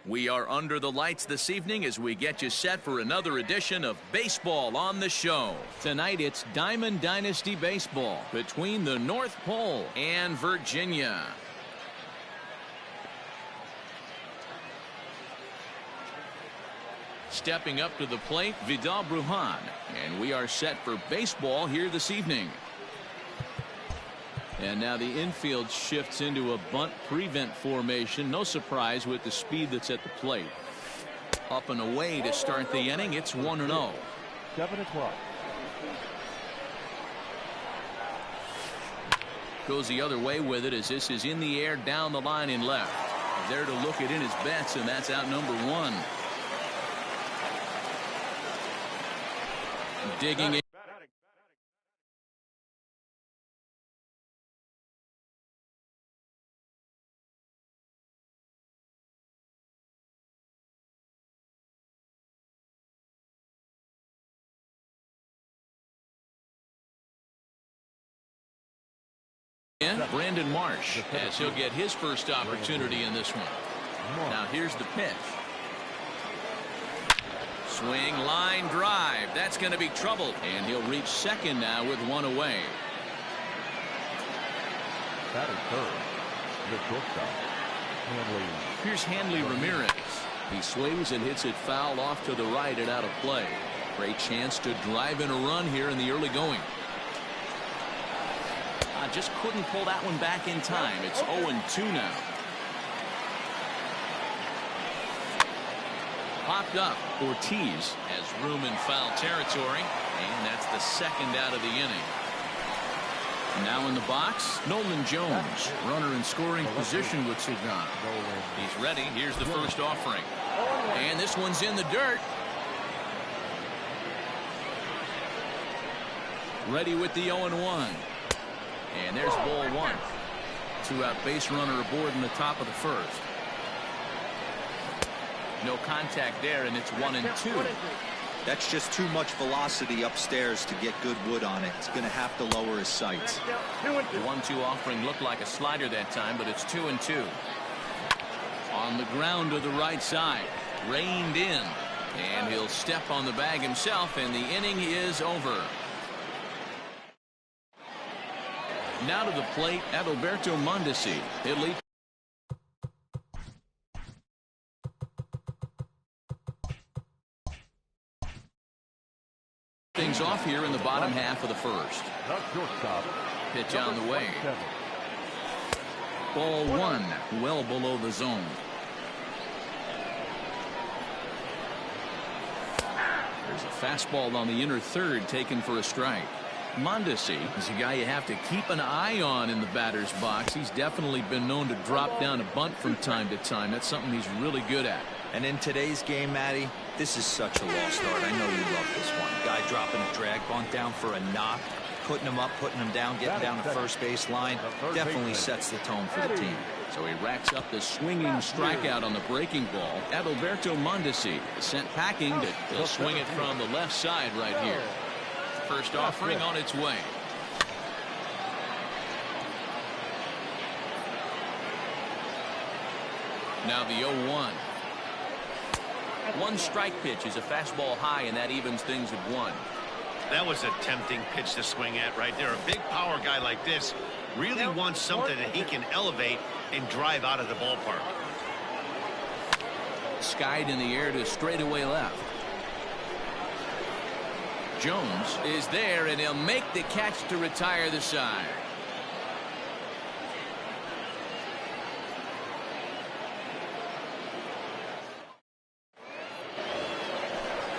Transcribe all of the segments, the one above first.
We are under the lights this evening as we get you set for another edition of Baseball on the Show. Tonight it's Diamond Dynasty Baseball between the North Pole and Virginia. Stepping up to the plate, Vidal Brujan, and we are set for baseball here this evening. And now the infield shifts into a bunt prevent formation. No surprise with the speed that's at the plate. Up and away to start the inning. It's 1-0. 7 o'clock. Goes the other way with it as this is in the air down the line in left. There to look it in his bets, and that's out number 1. Digging in. Brandon Marsh as he'll get his first opportunity in this one. Now here's the pitch. Swing, line drive. That's going to be trouble. And he'll reach second now with 1 away. Batting third, the shortstop, Hanley. Here's Hanley Ramirez. He swings and hits it foul off to the right and out of play. Great chance to drive in a run here in the early going. Just couldn't pull that one back in time. It's 0-2 now. Popped up. Ortiz has room in foul territory, and that's the second out of the inning. Now in the box, Nolan Jones, runner in scoring position with Sagan. He's ready. Here's the first offering, and this one's in the dirt. Ready with the 0-1. And there's ball 1. 2-out base runner aboard in the top of the first. No contact there, and it's 1-2. That's just too much velocity upstairs to get good wood on it. It's going to have to lower his sights. The 1-2 offering looked like a slider that time, but it's 2-2. On the ground to the right side. Reined in. And he'll step on the bag himself, and the inning is over. Now to the plate, Adalberto Mondesi. He'll lead. Things off here in the bottom half of the first. Pitch on the way. Ball 1, well below the zone. There's a fastball on the inner third taken for a strike. Mondesi is a guy you have to keep an eye on in the batter's box. He's definitely been known to drop down a bunt from time to time. That's something he's really good at. And in today's game, Matty, this is such a lost art. I know you love this one. Guy dropping a drag bunt down for a knock, putting him up, putting him down, getting down the first base line. Definitely sets the tone for the team. So he racks up the swinging strikeout on the breaking ball. Adalberto Mondesi sent packing. He'll swing it from the left side right here. First offering on its way. Now the 0-1. One strike pitch is a fastball high, and that evens things at 1. That was a tempting pitch to swing at right there. A big power guy like this really wants something that he can elevate and drive out of the ballpark. Skied in the air to straightaway left. Jones is there, and he'll make the catch to retire the side.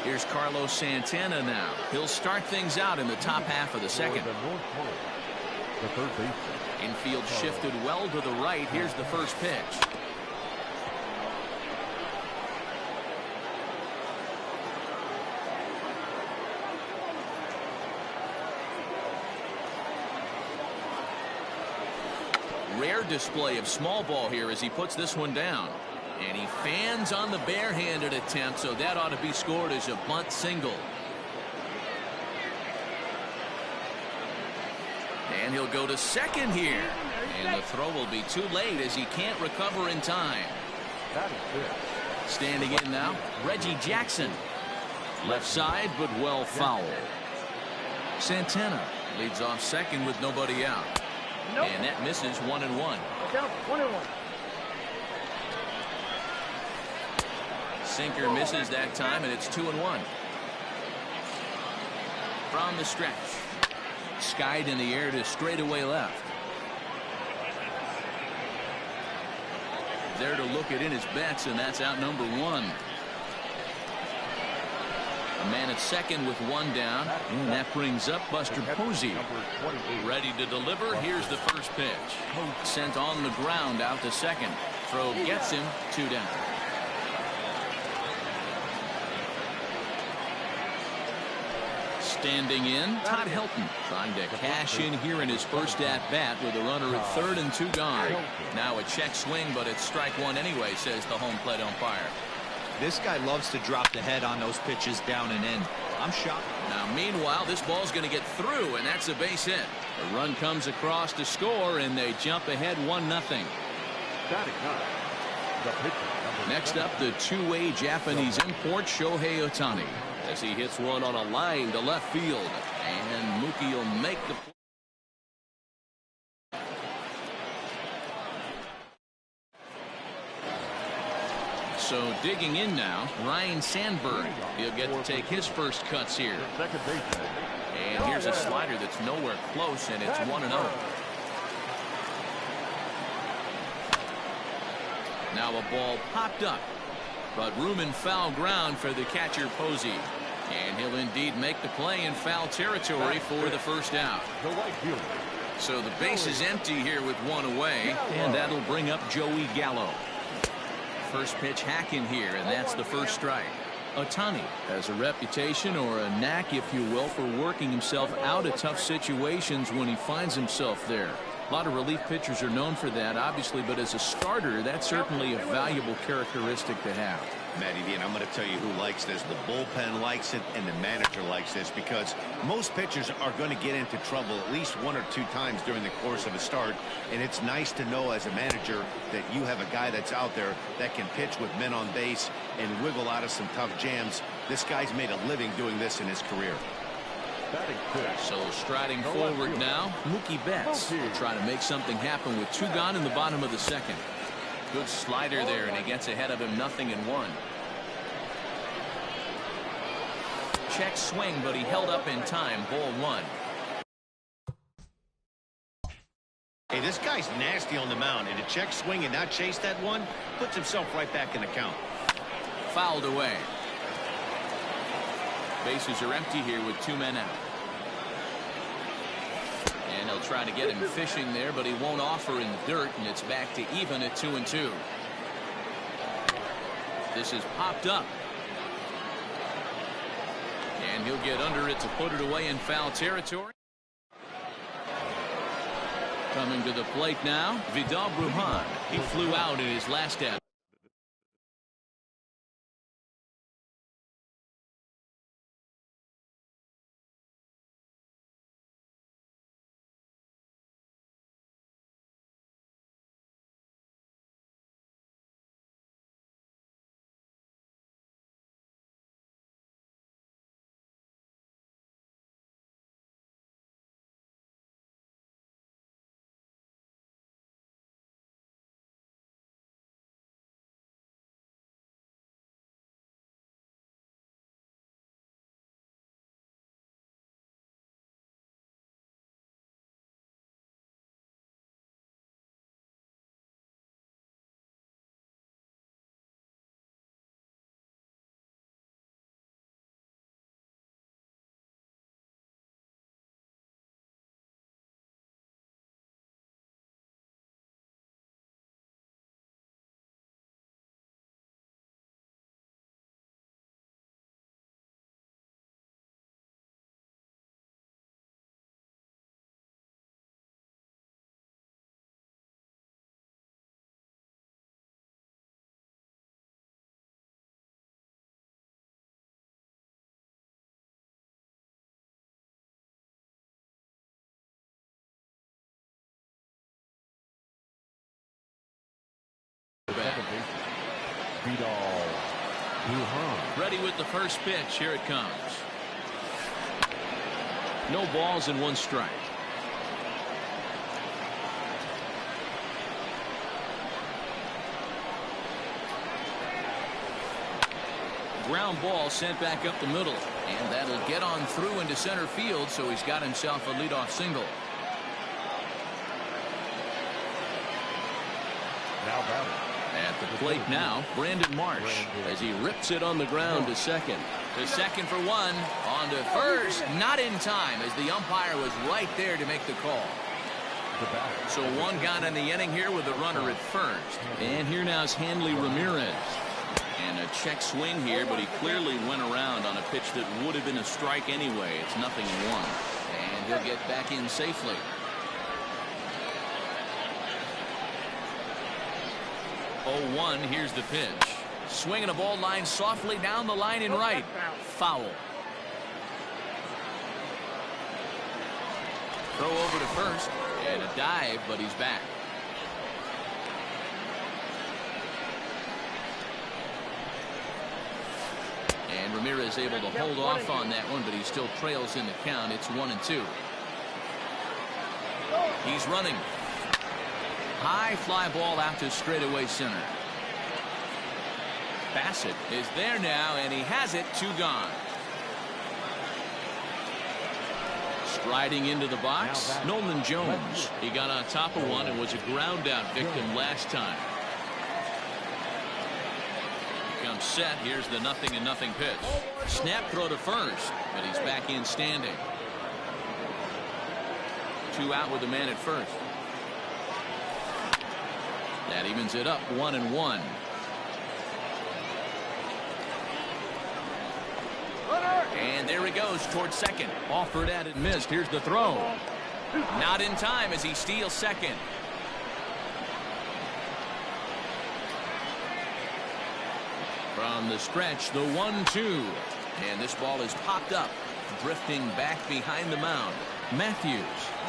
Here's Carlos Santana now. He'll start things out in the top half of the second. Infield shifted well to the right. Here's the first pitch. Rare display of small ball here as he puts this one down. And he fans on the barehanded attempt, so that ought to be scored as a bunt single. And he'll go to second here. And the throw will be too late as he can't recover in time. That is good. Standing in now, Reggie Jackson. Left side, but well fouled. Santana leads off second with nobody out. And that misses 1-1. Sinker misses that time, and it's 2-1. From the stretch. Skied in the air to straightaway left. There to look it in his bets, and that's out number one. A man at second with one down, and that brings up Buster Posey. Ready to deliver. Here's the first pitch. Sent on the ground out to second. Throw gets him, 2 down. Standing in, Todd Helton trying to cash in here in his first at-bat with a runner at third and 2 gone. Now a check swing, but it's strike one anyway, says the home plate umpire. This guy loves to drop the head on those pitches down and in. I'm shocked. Now, meanwhile, this ball's going to get through, and that's a base hit. A run comes across to score, and they jump ahead 1-0. Next up, the two-way Japanese import Shohei Ohtani, as he hits one on a line to left field, and Mookie will make the play. So digging in now, Ryan Sandberg. He'll get to take his first cuts here. And here's a slider that's nowhere close, and it's 1-0. Now a ball popped up, but room in foul ground for the catcher Posey. And he'll indeed make the play in foul territory for the first out. So the base is empty here with one away, and that'll bring up Joey Gallo. First pitch hack in here, and that's the first strike. Ohtani has a reputation, or a knack if you will, for working himself out of tough situations when he finds himself there. A lot of relief pitchers are known for that, obviously, but as a starter, that's certainly a valuable characteristic to have. Matty V, and I'm going to tell you who likes this. The bullpen likes it, and the manager likes this, because most pitchers are going to get into trouble at least 1 or 2 times during the course of a start, and it's nice to know as a manager that you have a guy that's out there that can pitch with men on base and wiggle out of some tough jams. This guy's made a living doing this in his career. So striding forward now, Mookie Betts will try to make something happen with 2 gone in the bottom of the second. Good slider there, and he gets ahead of him 0-1. Check swing, but he held up in time. Ball 1. Hey, this guy's nasty on the mound, and to check swing and not chase that one puts himself right back in the count. Fouled away. Bases are empty here with 2 men out. And they'll try to get him fishing there, but he won't offer in the dirt, and it's back to even at 2-2. This is popped up. And he'll get under it to put it away in foul territory. Coming to the plate now, Vidal Brujan. He flew out in his last at Too high. Ready with the first pitch. Here it comes. No balls and 1 strike. Ground ball sent back up the middle, and that'll get on through into center field, so he's got himself a leadoff single. Now batting. At the plate now, Brandon Marsh, as he rips it on the ground to second. To second for 1, on to first, not in time, as the umpire was right there to make the call. So 1 gone in the inning here with a runner at first. And here now is Hanley Ramirez. And a check swing here, but he clearly went around on a pitch that would have been a strike anyway. It's 0-1. And he'll get back in safely. 0-1, here's the pitch. Swinging a ball line softly down the line in right. Foul. Throw over to first, and a dive, but he's back. And Ramirez able to hold off on that one, but he still trails in the count. It's 1-2. He's running. High fly ball out to straightaway center. Bassett is there now, and he has it. 2 gone. Striding into the box, Nolan Jones. He got on top of one and was a ground out victim last time. Comes set. Here's the 0-0 pitch. Snap throw to first, but he's back in standing. 2 out with the man at first. That evens it up, 1-1. And there he goes towards second. Offered at it, missed. Here's the throw. Not in time as he steals second. From the stretch, the 1-2. And this ball is popped up, drifting back behind the mound. Matthews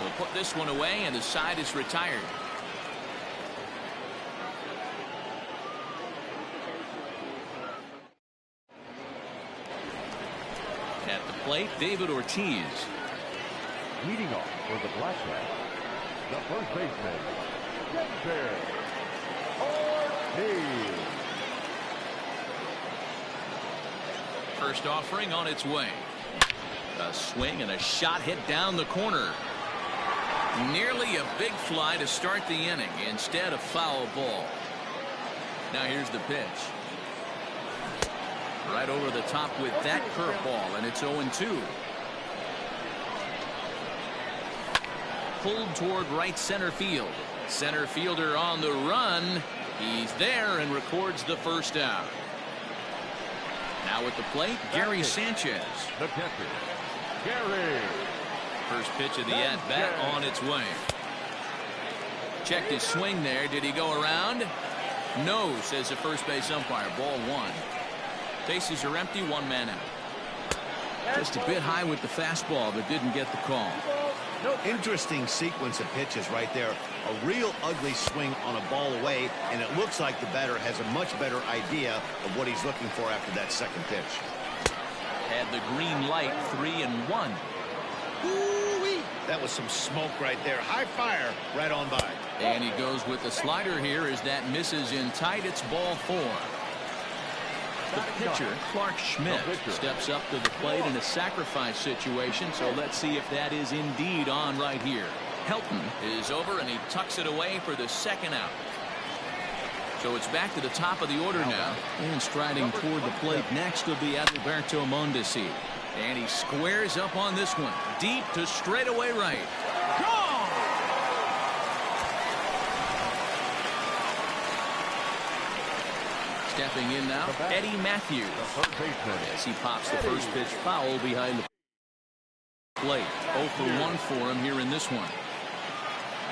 will put this one away, and the side is retired. At the plate, David Ortiz. Leading off for the Black Sox, the first baseman, David Ortiz. First offering on its way. A swing and a shot hit down the corner. Nearly a big fly to start the inning. Instead, a foul ball. Now here's the pitch. Right over the top with that curveball, and it's 0-2. Pulled toward right center field. Center fielder on the run. He's there and records the first out. Now at the plate, Gary Sanchez. The catcher, Gary. First pitch of the at-bat on its way. Checked his swing there. Did he go around? No, says the first base umpire. Ball 1. Bases are empty, 1 man out. Just a bit high with the fastball, but didn't get the call. Interesting sequence of pitches right there. A real ugly swing on a ball away, and it looks like the batter has a much better idea of what he's looking for after that second pitch. Had the green light, 3-1. Ooh-wee. That was some smoke right there. High fire right on by. And he goes with the slider here as that misses in tight. It's ball 4. The pitcher, Clark Schmidt, steps up to the plate in a sacrifice situation, so let's see if that is indeed on right here. Helton is over, and he tucks it away for the second out. So it's back to the top of the order now, and striding toward the plate next will be Adalberto Mondesi. And he squares up on this one, deep to straightaway right. Gone! Stepping in now, Eddie Matthews. As he pops the first pitch foul behind the plate. 0 for 1 for him here in this one.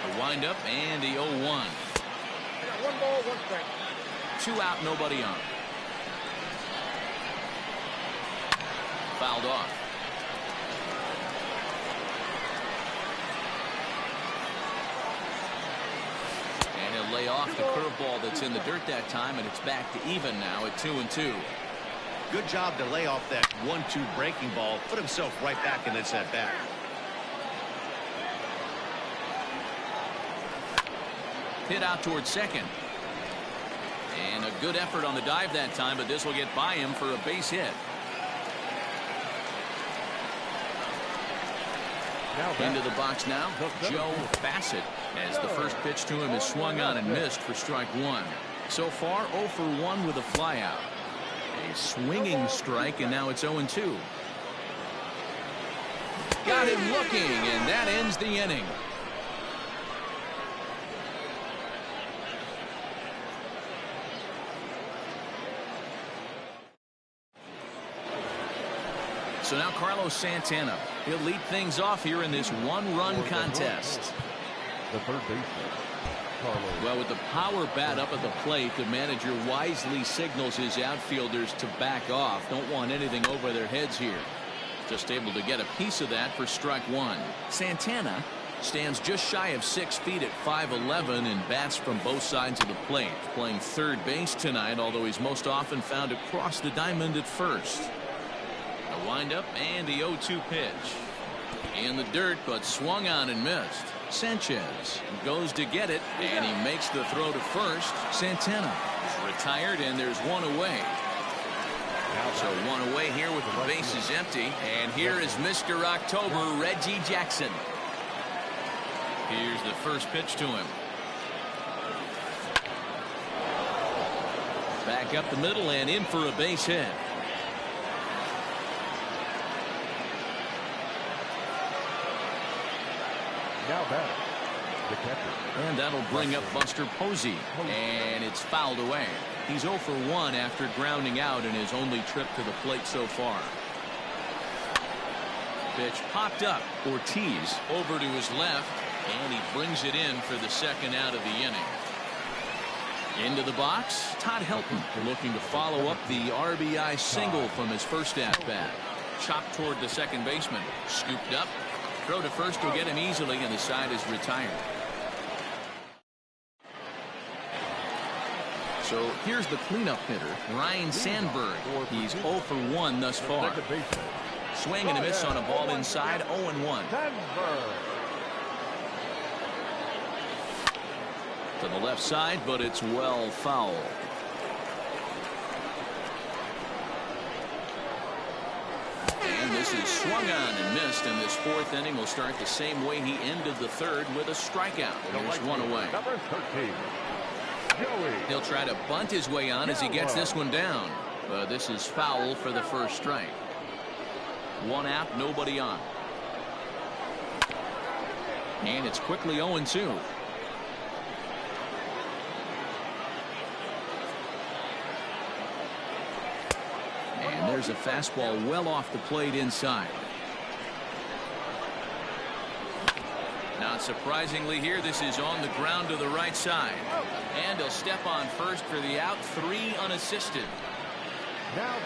A windup and the 0-1. 1 ball, 1 strike. 2 out, nobody on. Fouled off. And he'll lay off the curveball that's in the dirt that time, and it's back to even now at 2-2. Good job to lay off that 1-2 breaking ball, put himself right back in this at bat. Hit out towards second. And a good effort on the dive that time, but this will get by him for a base hit. Into the box now, Joe Bassett, as the first pitch to him is swung on and missed for strike one. So far, 0 for 1 with a flyout. A swinging strike, and now it's 0-2. Got him looking, and that ends the inning. So now Carlos Santana. He'll lead things off here in this one-run contest. The third baseman, Carlos. Well, with the power bat up at the plate, the manager wisely signals his outfielders to back off. Don't want anything over their heads here. Just able to get a piece of that for strike one. Santana stands just shy of 6 feet at 5'11" and bats from both sides of the plate. Playing third base tonight, although he's most often found across the diamond at first. A windup and the 0-2 pitch. In the dirt, but swung on and missed. Sanchez goes to get it, and he makes the throw to first. Santana is retired, and there's one away. So one away here with the bases empty. And here is Mr. October, Reggie Jackson. Here's the first pitch to him. Back up the middle and in for a base hit. Now batter, the catcher. And that'll bring up Buster Posey. And it's fouled away. He's 0 for 1 after grounding out in his only trip to the plate so far. Pitch popped up. Ortiz over to his left. And he brings it in for the second out of the inning. Into the box, Todd Helton looking to follow up the RBI single from his first at-bat. Chopped toward the second baseman. Scooped up. Throw to first will get him easily, and the side is retired. So here's the cleanup hitter, Ryan Sandberg. He's 0 for 1 thus far. Swing and a miss on a ball inside, 0-1. To the left side, but it's well foul. And this is swung on and missed, and this fourth inning will start the same way he ended the third with a strikeout. There's one away. Number 13, Joey. He'll try to bunt his way on as he gets this one down. This is foul for the first strike. One out, nobody on. And it's quickly 0-2. And there's a fastball well off the plate inside. Not surprisingly here, this is on the ground to the right side. And he'll step on first for the out, 3 unassisted.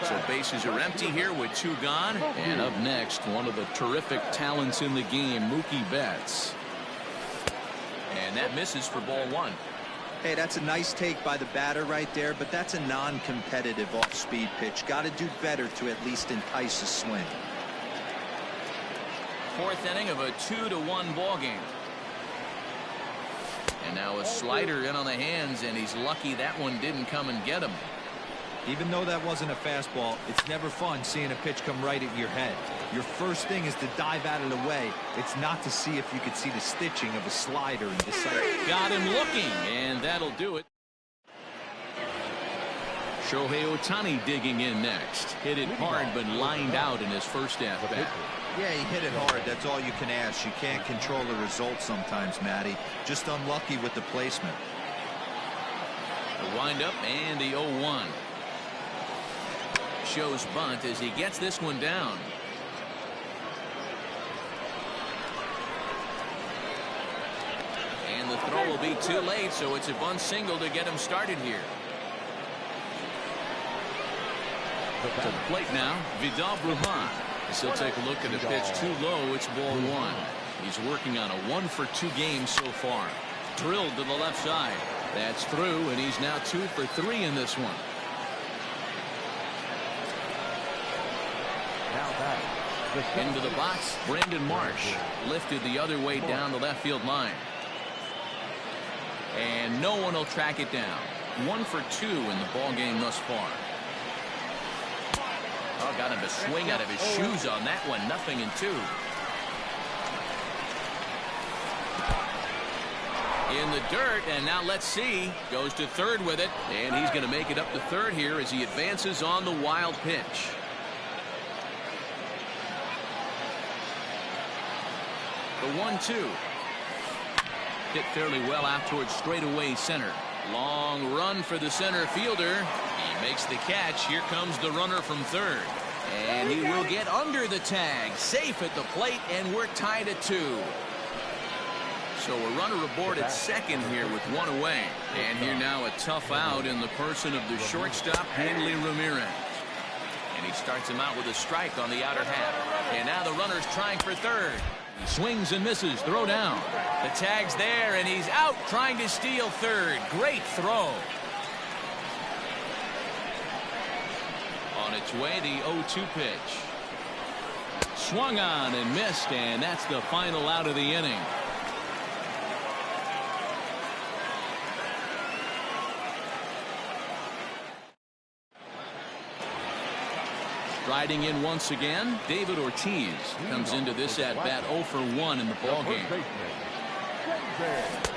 So bases are empty here with 2 gone. And up next, one of the terrific talents in the game, Mookie Betts. And that misses for ball 1. Hey, that's a nice take by the batter right there, but that's a non-competitive off-speed pitch. Got to do better to at least entice a swing. Fourth inning of a 2-1 ball game. And now a slider in on the hands, and he's lucky that one didn't come and get him. Even though that wasn't a fastball, it's never fun seeing a pitch come right at your head. Your first thing is to dive out of the way. It's not to see if you could see the stitching of a slider and decide. Got him looking, and that'll do it. Shohei Ohtani digging in next. Hit it hard, but lined out in his first at-bat. Yeah, he hit it hard. That's all you can ask. You can't control the result sometimes, Matty. Just unlucky with the placement. The windup and the 0-1. Shows bunt as he gets this one down. And the throw will be too late, so it's a bunt single to get him started here. To the plate now, Vidal Bruján. As he'll take a look at the pitch too low, it's ball 1. He's working on a 1-for-2 game so far. Drilled to the left side. That's through, and he's now 2 for 3 in this one. Now back. Into the box, Brandon Marsh lifted the other way down the left field line. And no one will track it down. 1 for 2 in the ball game thus far. Oh, got him to swing out of his shoes on that one. 0-2. In the dirt, and now let's see. Goes to third with it, and he's going to make it up to third here as he advances on the wild pitch. The 1-2. Hit fairly well out towards straightaway center. Long run for the center fielder. He makes the catch. Here comes the runner from third. And he will get under the tag. Safe at the plate, and we're tied at 2. So a runner aboard at second here with 1 away. And here now a tough out in the person of the shortstop, Hanley Ramirez. And he starts him out with a strike on the outer half. And now the runner's trying for third. He swings and misses. Throw down. The tag's there, and he's out trying to steal third. Great throw. On its way, the 0-2 pitch. Swung on and missed, and that's the final out of the inning. Riding in once again, David Ortiz comes into this at-bat 0 for 1 in the ballgame.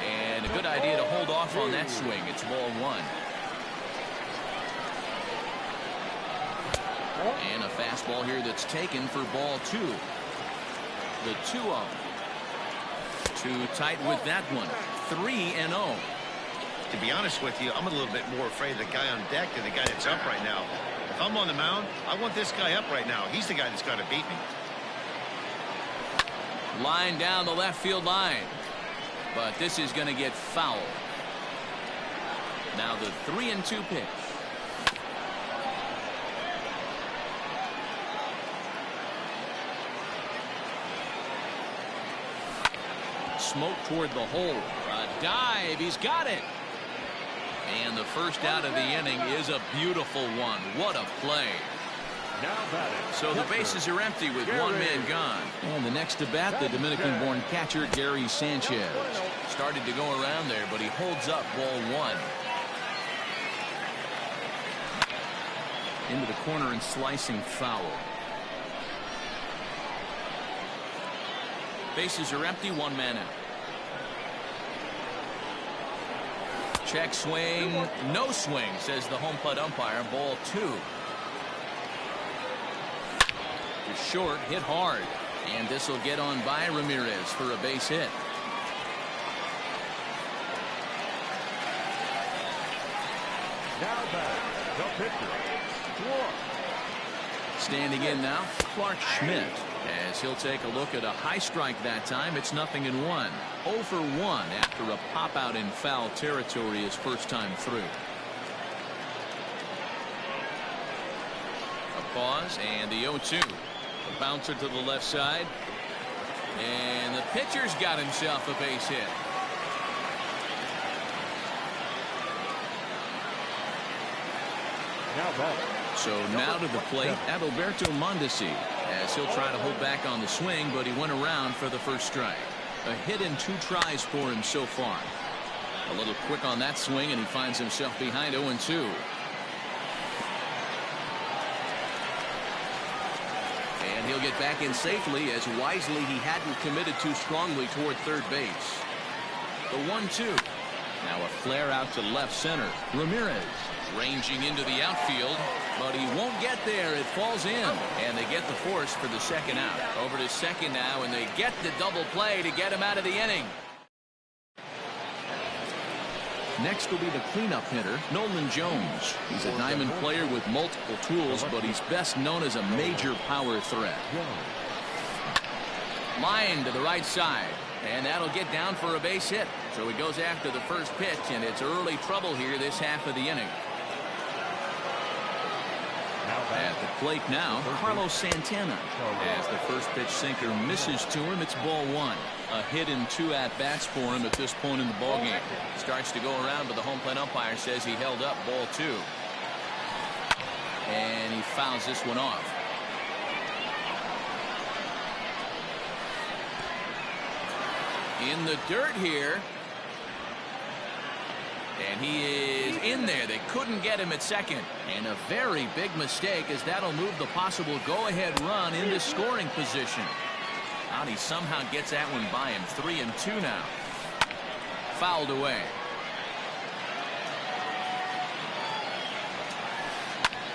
And a good idea to hold off on that swing. It's ball 1. And a fastball here that's taken for ball 2. The 2-0. Too tight with that one. 3-0. To be honest with you, I'm a little bit more afraid of the guy on deck than the guy that's up right now. If I'm on the mound, I want this guy up right now. He's the guy that's got to beat me. Line down the left field line. But this is going to get foul. Now the 3-2 pitch. Smoke toward the hole. A dive. He's got it. And the first out of the inning is a beautiful one. What a play. So the bases are empty with 1 man gone. And the next to bat, the Dominican-born catcher Gary Sanchez. Started to go around there, but he holds up ball 1. Into the corner and slicing foul. Bases are empty, 1 man out. Check swing, no swing, says the home plate umpire. Ball 2. To short, hit hard. And this will get on by Ramirez for a base hit. Now back, the pitcher. Standing in now, Clark Schmidt. As he'll take a look at a high strike that time. It's 0-1. 0 for 1 after a pop out in foul territory his first time through. A pause and the 0-2. A bouncer to the left side. And the pitcher's got himself a base hit. Now back. So now to the plate, Adalberto Mondesi, as he'll try to hold back on the swing, but he went around for the first strike. A hit in 2 tries for him so far. A little quick on that swing, and he finds himself behind 0-2. And he'll get back in safely, as wisely he hadn't committed too strongly toward third base. The 1-2. Now a flare out to left center. Ramirez ranging into the outfield, but he won't get there. It falls in, and they get the force for the second out. Over to second now, and they get the double play to get him out of the inning. Next will be the cleanup hitter, Nolan Jones. He's a diamond player with multiple tools, but he's best known as a major power threat. Line to the right side, and that'll get down for a base hit. So he goes after the first pitch, and it's early trouble here this half of the inning. At the plate now, Carlos Santana. As the first pitch sinker misses to him, it's ball 1. A hit in 2 at-bats for him at this point in the ballgame. Starts to go around, but the home plate umpire says he held up ball 2. And he fouls this one off. In the dirt here. And he is in there. They couldn't get him at second. And a very big mistake, as that'll move the possible go-ahead run into scoring position. And he somehow gets that one by him. 3-2 now. Fouled away.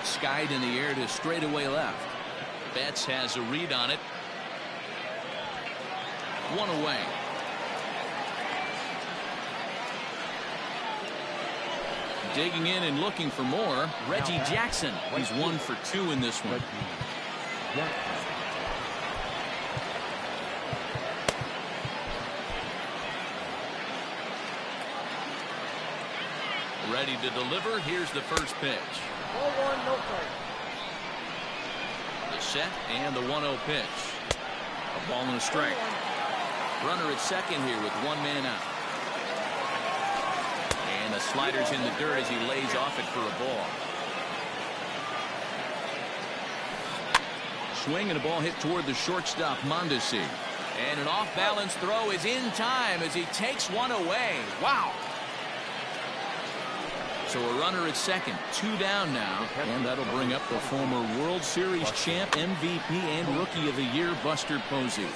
Skied in the air to straightaway left. Betts has a read on it. One away. Digging in and looking for more, Reggie Jackson. He's 1 for 2 in this one. Ready to deliver. Here's the first pitch. 0-1, no play. The set and the 1-0 pitch. A ball and a strike. Runner at second here with 1 man out. And the slider's in the dirt as he lays off it for a ball. Swing and a ball hit toward the shortstop, Mondesi. And an off-balance throw is in time as he takes one away. Wow. So a runner at second, 2 down now, and that'll bring up the former World Series champ, MVP, and Rookie of the Year, Buster Posey.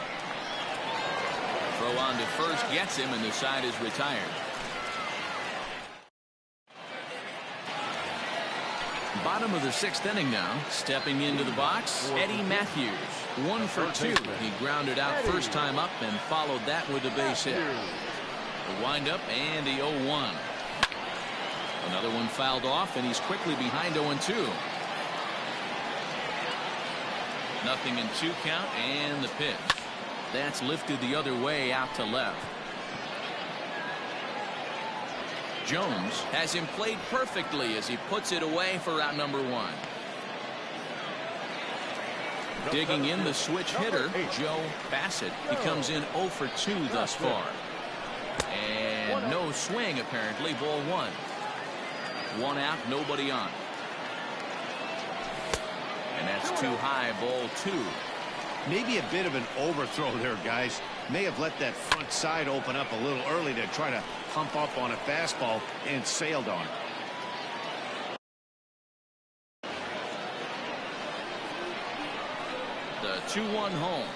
Throw on to first gets him, and the side is retired. Bottom of the 6th inning now. Stepping into the box, Eddie Matthews. 1 for 2. He grounded out first time up and followed that with a base hit. The windup and the 0-1. Another one fouled off, and he's quickly behind 0-2. Nothing in 2 count, and the pitch. That's lifted the other way out to left. Jones has him played perfectly as he puts it away for out number 1. Digging in the switch hitter, Joe Bassett. He comes in 0 for 2 thus far. And no swing apparently. Ball 1. 1 out, nobody on. And that's too high. Ball 2. Maybe a bit of an overthrow there, guys. May have let that front side open up a little early to try to pump up on a fastball and sailed on it. The 2-1 home.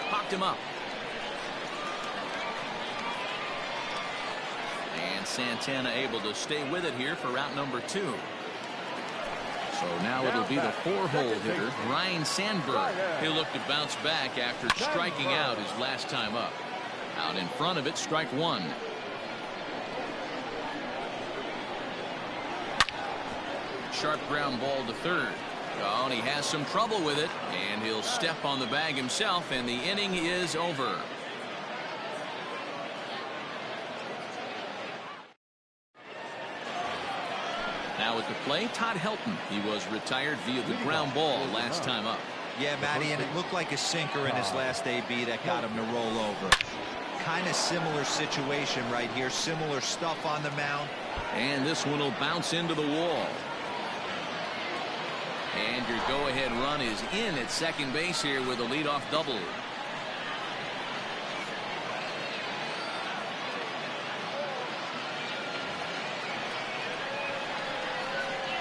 Popped him up. And Santana able to stay with it here for route number 2. So now it'll be the 4-hole hitter, Ryan Sandberg. He'll look to bounce back after striking out his last time up. Out in front of it, strike 1. Sharp ground ball to third. Oh, and he has some trouble with it, and he'll step on the bag himself, and the inning is over. Now at the plate, Todd Helton. He was retired via the ground ball last time up. Yeah, Matty, and it looked like a sinker in his last AB that got him to roll over. Kind of similar situation right here. Similar stuff on the mound. And this one will bounce into the wall. And your go-ahead run is in at second base here with a leadoff double.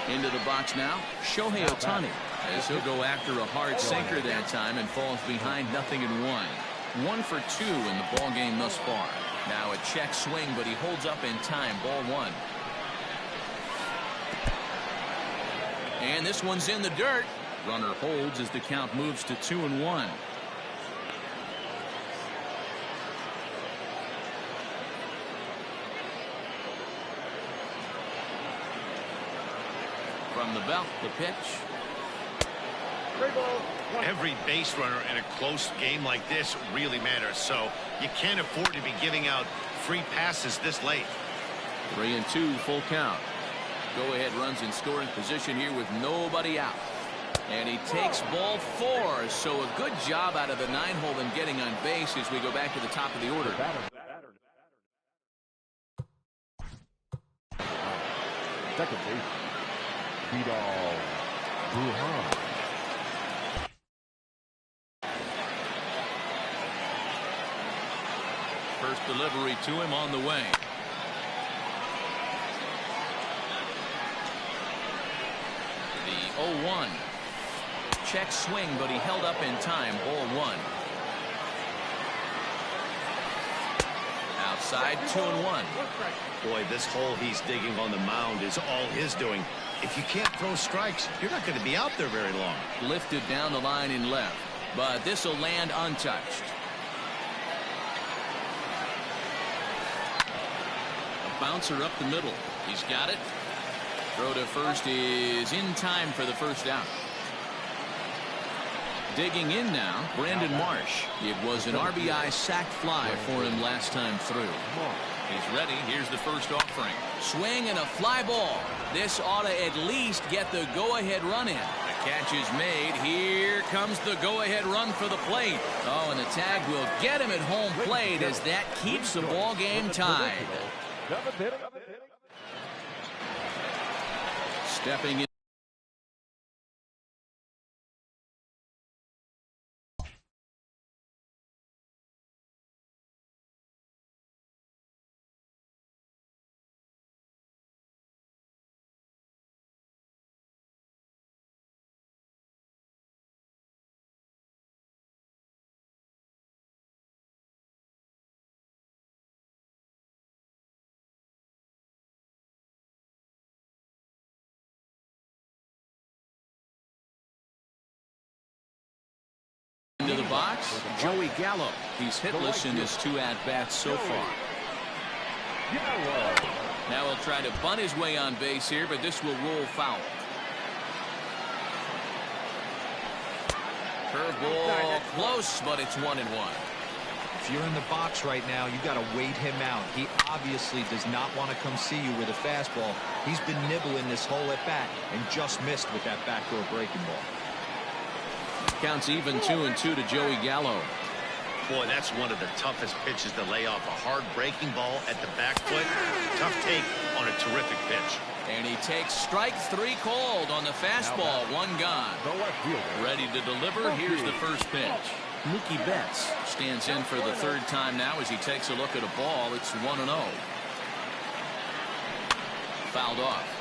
Into the box now, Shohei Ohtani, as he'll go after a hard sinker that time and falls behind 0-1. 1 for 2 in the ball game thus far. Now a check swing, but he holds up in time. Ball 1. And this one's in the dirt. Runner holds as the count moves to 2-1. From the belt, the pitch. Every base runner in a close game like this really matters, so you can't afford to be giving out free passes this late. 3-2, full count. Go-ahead runs in scoring position here with nobody out. And he takes ball 4, so a good job out of the 9-hole in getting on base as we go back to the top of the order. Second base, Vidal Brujan. First delivery to him on the way. The 0-1. Check swing, but he held up in time. Ball 1. Outside, 2-1. Boy, this hole he's digging on the mound is all his doing. If you can't throw strikes, you're not going to be out there very long. Lifted down the line in left, but this will land untouched. A bouncer up the middle. He's got it. Throw to first is in time for the first out. Digging in now, Brandon Marsh. It was an RBI sac fly for him last time through. He's ready. Here's the first offering. Swing and a fly ball. This ought to at least get the go-ahead run in. The catch is made. Here comes the go-ahead run for the plate. Oh, and the tag will get him at home plate as that keeps the ball game tied. Stepping in. Into the box, Joey Gallo. He's hitless in his 2 at-bats so far. Now he'll try to bunt his way on base here, but this will roll foul. Curveball close, but it's 1-1. If you're in the box right now, you got to wait him out. He obviously does not want to come see you with a fastball. He's been nibbling this whole at bat and just missed with that backdoor breaking ball. Counts even 2-2 to Joey Gallo. Boy, that's one of the toughest pitches to lay off. A hard breaking ball at the back foot. Tough take on a terrific pitch. And he takes strike 3 called on the fastball. 1 gone. Ready to deliver. Here's the first pitch. Mookie Betts stands in for the 3rd time now as he takes a look at a ball. It's 1-0. Fouled off.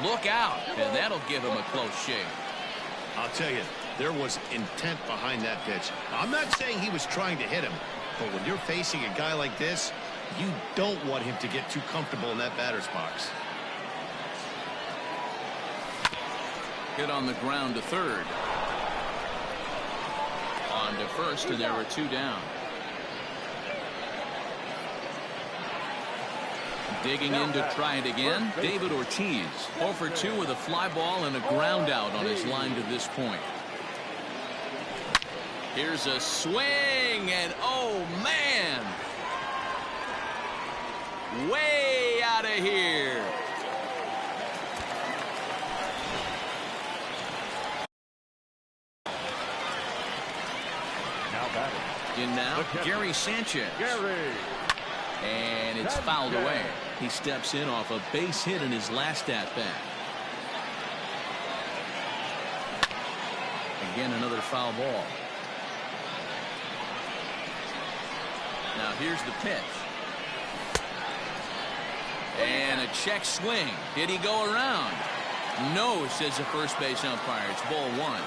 Look out, and that'll give him a close shave. I'll tell you, there was intent behind that pitch. I'm not saying he was trying to hit him, but when you're facing a guy like this, you don't want him to get too comfortable in that batter's box. Hit on the ground to 3rd. On to 1st, and there were 2 down. Digging in to try it again, David Ortiz. 0 for 2 with a fly ball and a ground out on his line to this point. Here's a swing, and oh man! Way out of here. In now, Gary Sanchez. And it's fouled away. He steps in off a base hit in his last at-bat. Again, another foul ball. Now here's the pitch. And a check swing. Did he go around? No, says the first base umpire. It's ball 1.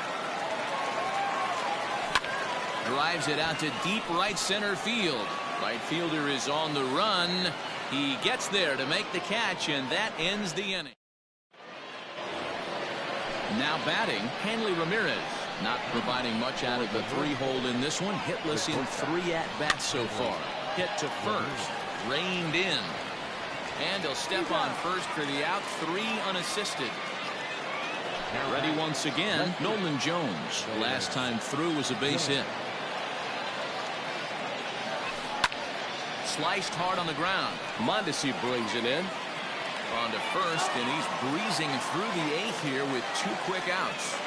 Drives it out to deep right center field. Right fielder is on the run. He gets there to make the catch, and that ends the inning. Now batting, Hanley Ramirez. Not providing much out of the 3-hole in this one. Hitless in 3 at-bats so far. Hit to first. Reined in. And he'll step on first for the out. 3 unassisted. Ready once again, Nolan Jones. Last time through was a base hit. Sliced hard on the ground. Mondesi brings it in. On to first, and he's breezing through the 8th here with 2 quick outs.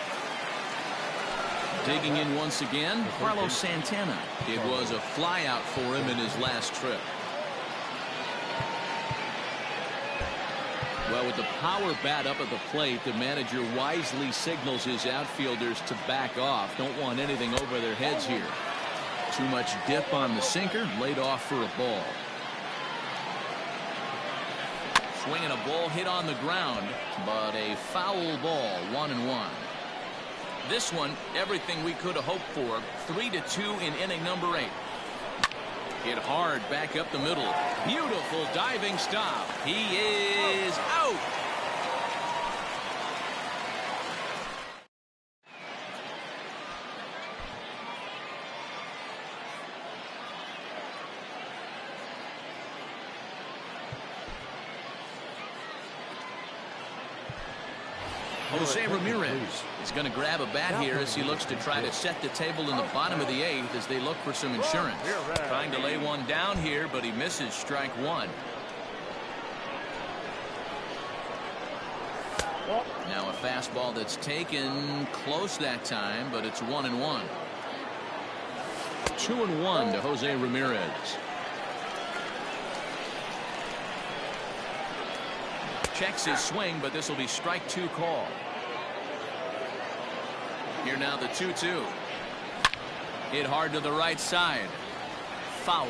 Digging in once again, Carlos Santana. It was a fly out for him in his last trip. Well, with the power bat up at the plate, the manager wisely signals his outfielders to back off. Don't want anything over their heads here. Too much dip on the sinker, laid off for a ball. Swinging a ball hit on the ground, but a foul ball, 1-1. This one, everything we could have hoped for. 3-2 in inning number 8. Hit hard back up the middle. Beautiful diving stop. He is out. Jose Ramirez is going to grab a bat here as he looks to try to set the table in the bottom of the 8th as they look for some insurance. Trying to lay one down here, but he misses strike 1. Now a fastball that's taken close that time, but it's 1-1. 2-1 to Jose Ramirez. Checks his swing, but this will be strike 2 call. Here now the 2-2. Hit hard to the right side. Foul.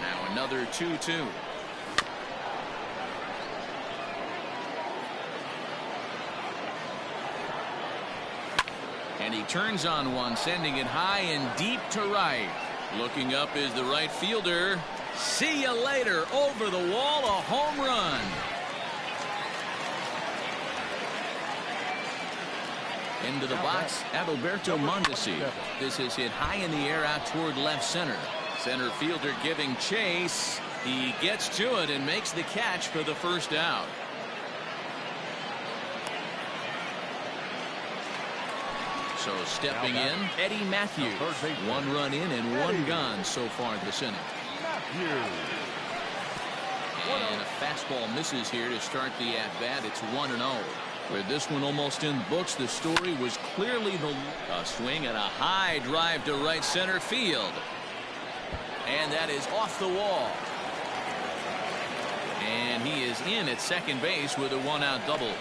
Now another 2-2. And he turns on one, sending it high and deep to right. Looking up is the right fielder. See you later. Over the wall, a home run. Into the box, Adalberto Mondesi. This is hit high in the air out toward left center. Center fielder giving chase. He gets to it and makes the catch for the first out. So stepping in, Eddie Matthews. 1 run in and 1 gone so far this inning. And a fastball misses here to start the at-bat. It's 1-0. With this one almost in books, the story was clearly the swing and a high drive to right center field. And that is off the wall. And he is in at second base with a 1-out double.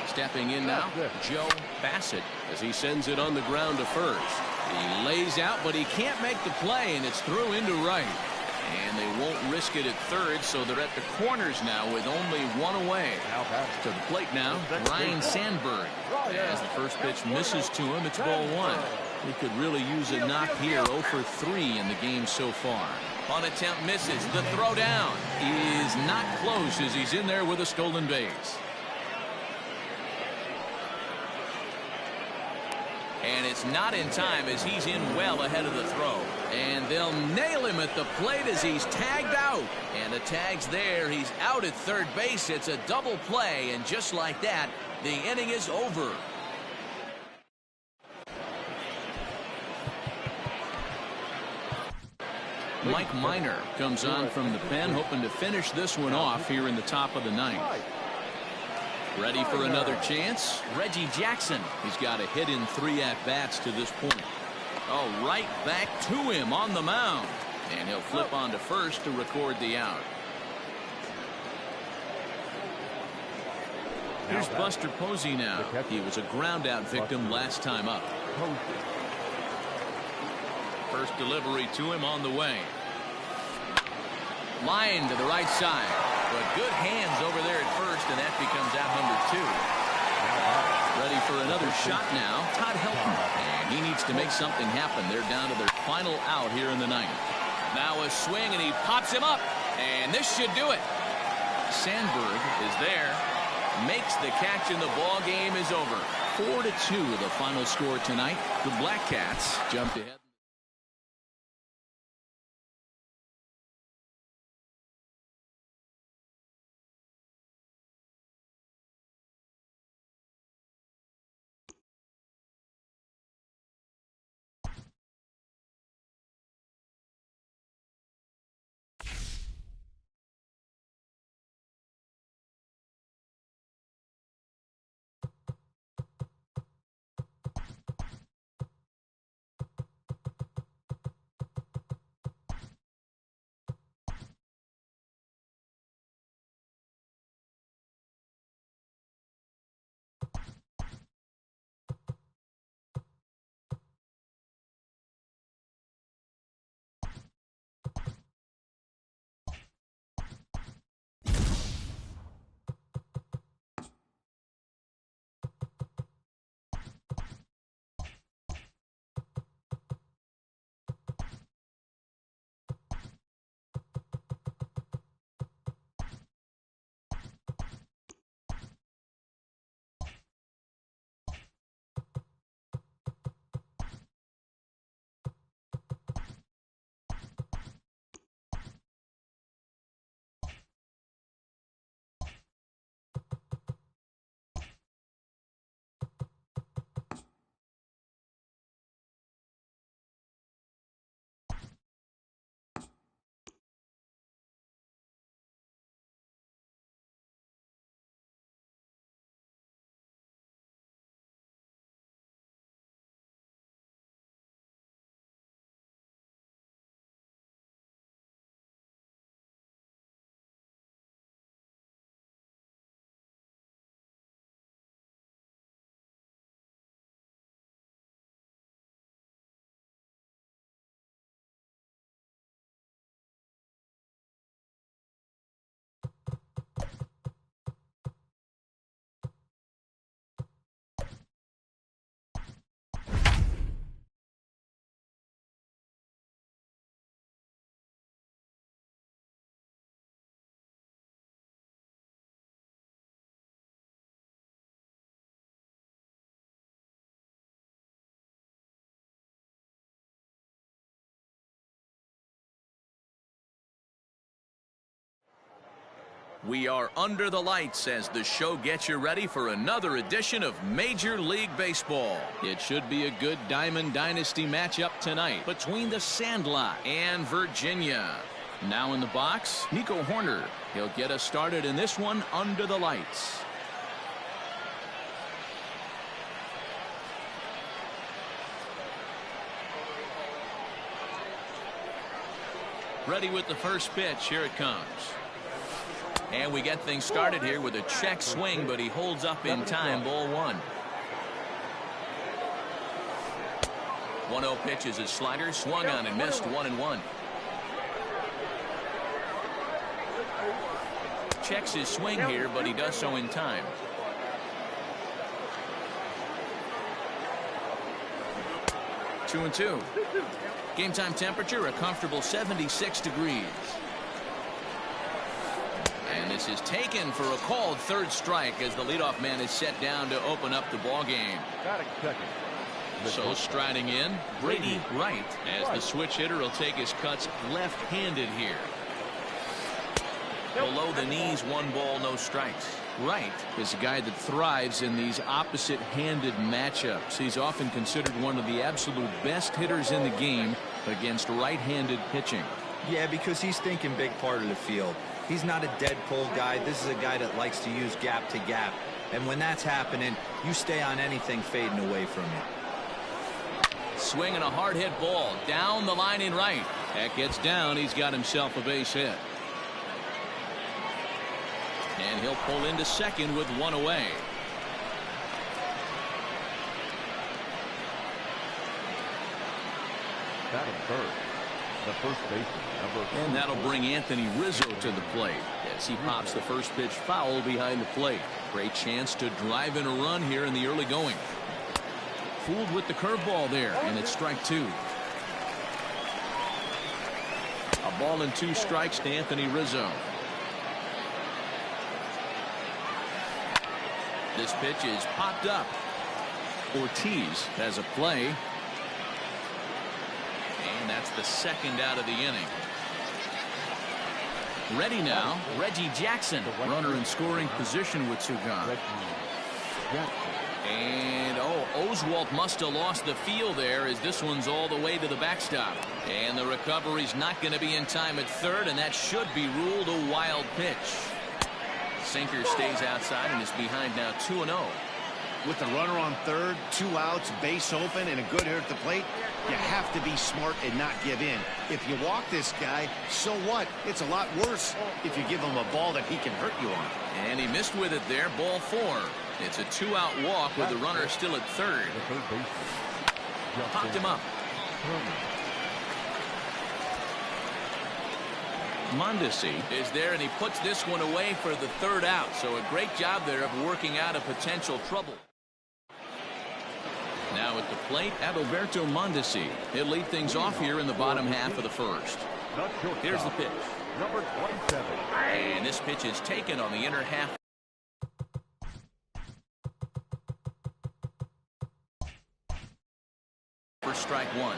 Stepping in now, Joe Bassett, as he sends it on the ground to first. He lays out, but he can't make the play, and it's through into right. And they won't risk it at third, so they're at the corners now with only 1 away. To the plate now, Ryan Sandberg. As the first pitch misses to him, it's ball 1. He could really use a knock here. 0 for 3 in the game so far. On attempt misses. The throw down is not close as he's in there with a stolen base. And it's not in time as he's in well ahead of the throw. And they'll nail him at the plate as he's tagged out. And the tag's there. He's out at third base. It's a double play. And just like that, the inning is over. Mike Minor comes on from the pen, hoping to finish this one off here in the top of the 9th. Ready for another chance? Reggie Jackson. He's got a hit in 3 at-bats to this point. Oh, right back to him on the mound. And he'll flip on to first to record the out. Here's Buster Posey now. He was a ground-out victim last time up. First delivery to him on the way. Line to the right side. But good hands over there at first, and that becomes out number 2. Ready for another shot now, Todd Helton. And he needs to make something happen. They're down to their final out here in the 9th. Now a swing, and he pops him up. And this should do it. Sandberg is there. Makes the catch, and the ball game is over. 4-2 the final score tonight. The Black Cats jumped ahead. We are under the lights as the show gets you ready for another edition of Major League Baseball. It should be a good Diamond Dynasty matchup tonight between the Sandlot and Virginia. Now in the box, Nico Horner. He'll get us started in this one under the lights. Ready with the first pitch. Here it comes. And we get things started here with a check swing, but he holds up in time. Ball one. 1-0 pitch is his slider. Swung on and missed. 1-1. Checks his swing here, but he does so in time. Two and two. Game time temperature a comfortable 76 degrees. And this is taken for a called third strike as the leadoff man is set down to open up the ball game. So striding in, Brady Wright, as the switch hitter will take his cuts left-handed here. Below the knees, 1 ball, no strikes. Wright is a guy that thrives in these opposite-handed matchups. He's often considered one of the absolute best hitters in the game against right-handed pitching. Yeah, because he's thinking big part of the field. He's not a dead pull guy. This is a guy that likes to use gap to gap. And when that's happening, you stay on anything fading away from you. Swinging a hard hit ball down the line in right. That gets down. He's got himself a base hit. And he'll pull into second with 1 away. Batting third, the first baseman, and that'll bring Anthony Rizzo to the plate as he pops the first pitch foul behind the plate. Great chance to drive in a run here in the early going. Fooled with the curveball there, and it's strike 2. A ball and 2 strikes to Anthony Rizzo. This pitch is popped up. Ortiz has a play. And that's the second out of the inning. Ready now, Reggie Jackson. Runner in scoring position with two gone. And Oswalt must have lost the feel there as this one's all the way to the backstop. And the recovery's not going to be in time at third, and that should be ruled a wild pitch. Sinker stays outside and is behind now 2-0. With the runner on third, 2 outs, base open, and a good hitter at the plate, you have to be smart and not give in. If you walk this guy, so what? It's a lot worse if you give him a ball that he can hurt you on. And he missed with it there. Ball 4. It's a 2-out walk with the runner still at third. Popped him up. Mondesi is there, and he puts this one away for the 3rd out. So a great job there of working out a potential trouble. Now at the plate, Adalberto Mondesi. He'll lead things off here in the bottom half of the first. Here's the pitch. Number 27. And this pitch is taken on the inner half. For strike 1.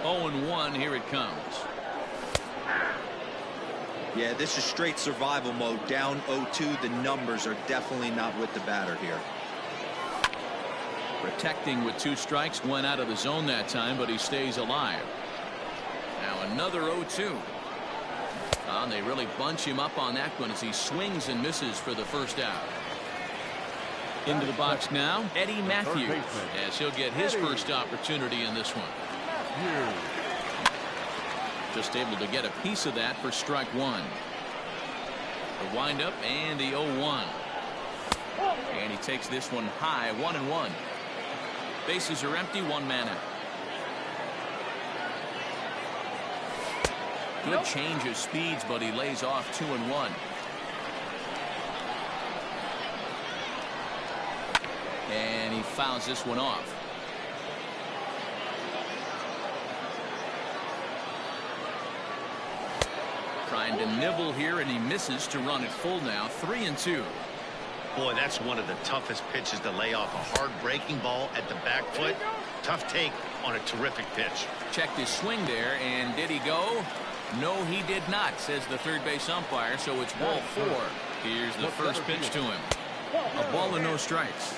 0-1. Here it comes. Yeah, this is straight survival mode. Down 0-2. The numbers are definitely not with the batter here. Protecting with 2 strikes. Went out of the zone that time, but he stays alive. Now another 0-2. And they really bunch him up on that one as he swings and misses for the 1st out. Into the box now, Eddie Matthews, as he'll get his first opportunity in this one. Just able to get a piece of that for strike 1. The windup and the 0-1. And he takes this one high, 1-1. Bases are empty, 1 man out. Good change of speeds, but he lays off 2-1. And he fouls this one off. Trying to nibble here, and he misses to run it full now. 3-2. Boy, that's one of the toughest pitches to lay off. A hard breaking ball at the back foot. Tough take on a terrific pitch. Checked his swing there, and did he go? No, he did not, says the third base umpire, so it's ball 4. Here's the first pitch to him. A ball and no strikes.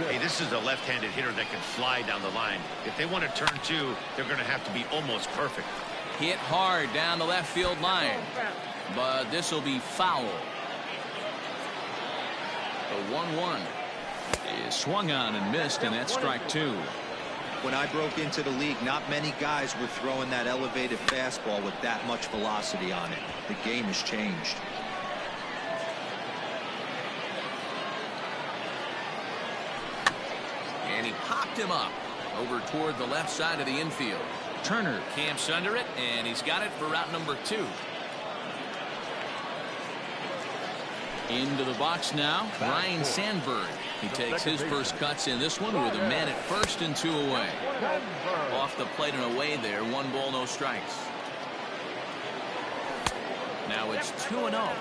Hey, this is a left-handed hitter that can fly down the line. If they want to turn 2, they're going to have to be almost perfect. Hit hard down the left field line, but this will be foul. The 1-1 is swung on and missed, and that's strike 2. When I broke into the league, not many guys were throwing that elevated fastball with that much velocity on it. The game has changed. And he popped him up over toward the left side of the infield. Turner camps under it, and he's got it for route number 2. Into the box now, Ryan Sandberg. He takes his first cuts in this one with a man at first and 2 away. Off the plate and away there, 1 ball, no strikes. Now it's 2-0.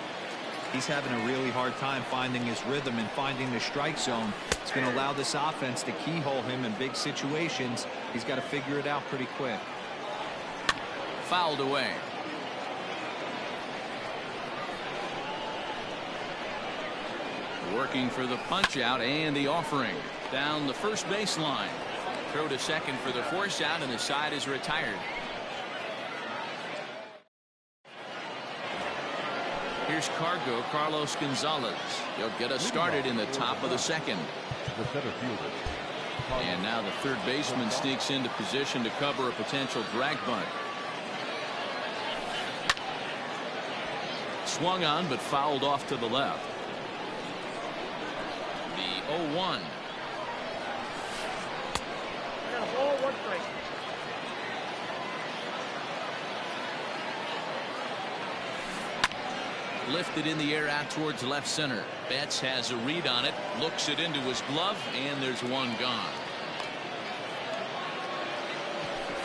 He's having a really hard time finding his rhythm and finding the strike zone. It's going to allow this offense to keyhole him in big situations. He's got to figure it out pretty quick. Fouled away. Working for the punch out and the offering. Down the first baseline. Throw to second for the force out, and the side is retired. Here's Carlos Gonzalez. He'll get us started in the top of the second. The center fielder. And now the third baseman sneaks into position to cover a potential drag bunt. Swung on but fouled off to the left. The 0-1. Got a ball, 1 strike. Lifted in the air out towards left center. Betts has a read on it, looks it into his glove, and there's 1 gone.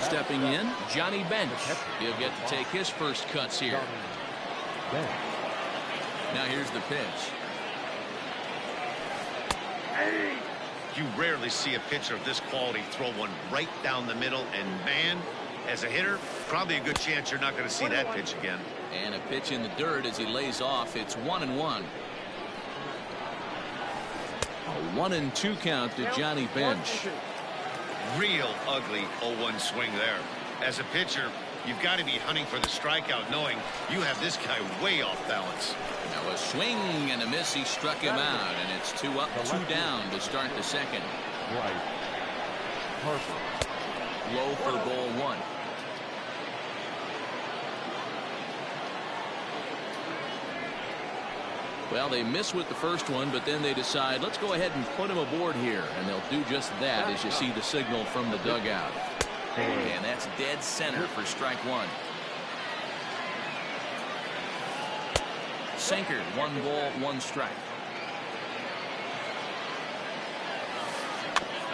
Stepping in, Johnny Bench. He'll get to take his first cuts here. Now here's the pitch. You rarely see a pitcher of this quality throw one right down the middle, and man, as a hitter, probably a good chance you're not going to see that pitch again. And a pitch in the dirt as he lays off. It's 1-1. A 1-2 count to Johnny Bench. Real ugly 0-1 swing there. As a pitcher, you've got to be hunting for the strikeout, knowing you have this guy way off balance. Now a swing and a miss. He struck him out, and it's 2 up, 2 down to start the second. Right. Harper. Low for ball 1. Well, they miss with the first one, but then they decide, let's go ahead and put him aboard here. And they'll do just that as you see the signal from the dugout. And that's dead center for strike 1. Sinker, 1 ball, 1 strike.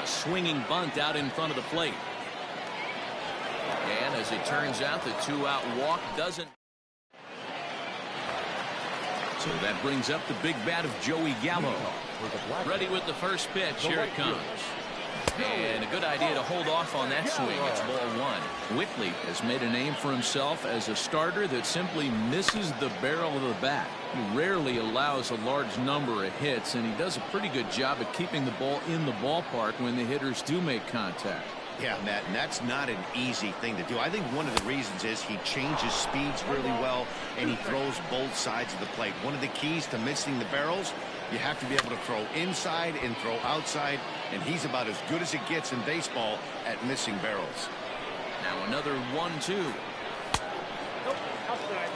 A swinging bunt out in front of the plate. And as it turns out, the 2-out walk doesn't. So that brings up the big bat of Joey Gallo. Ready with the first pitch. Here it comes. And a good idea to hold off on that swing. It's ball 1. Whitley has made a name for himself as a starter that simply misses the barrel of the bat. He rarely allows a large number of hits, and he does a pretty good job at keeping the ball in the ballpark when the hitters do make contact. Yeah, Matt, and that's not an easy thing to do. I think one of the reasons is he changes speeds really well, and he throws both sides of the plate. One of the keys to missing the barrels, you have to be able to throw inside and throw outside, and he's about as good as it gets in baseball at missing barrels. Now another 1-2. Nope, outside.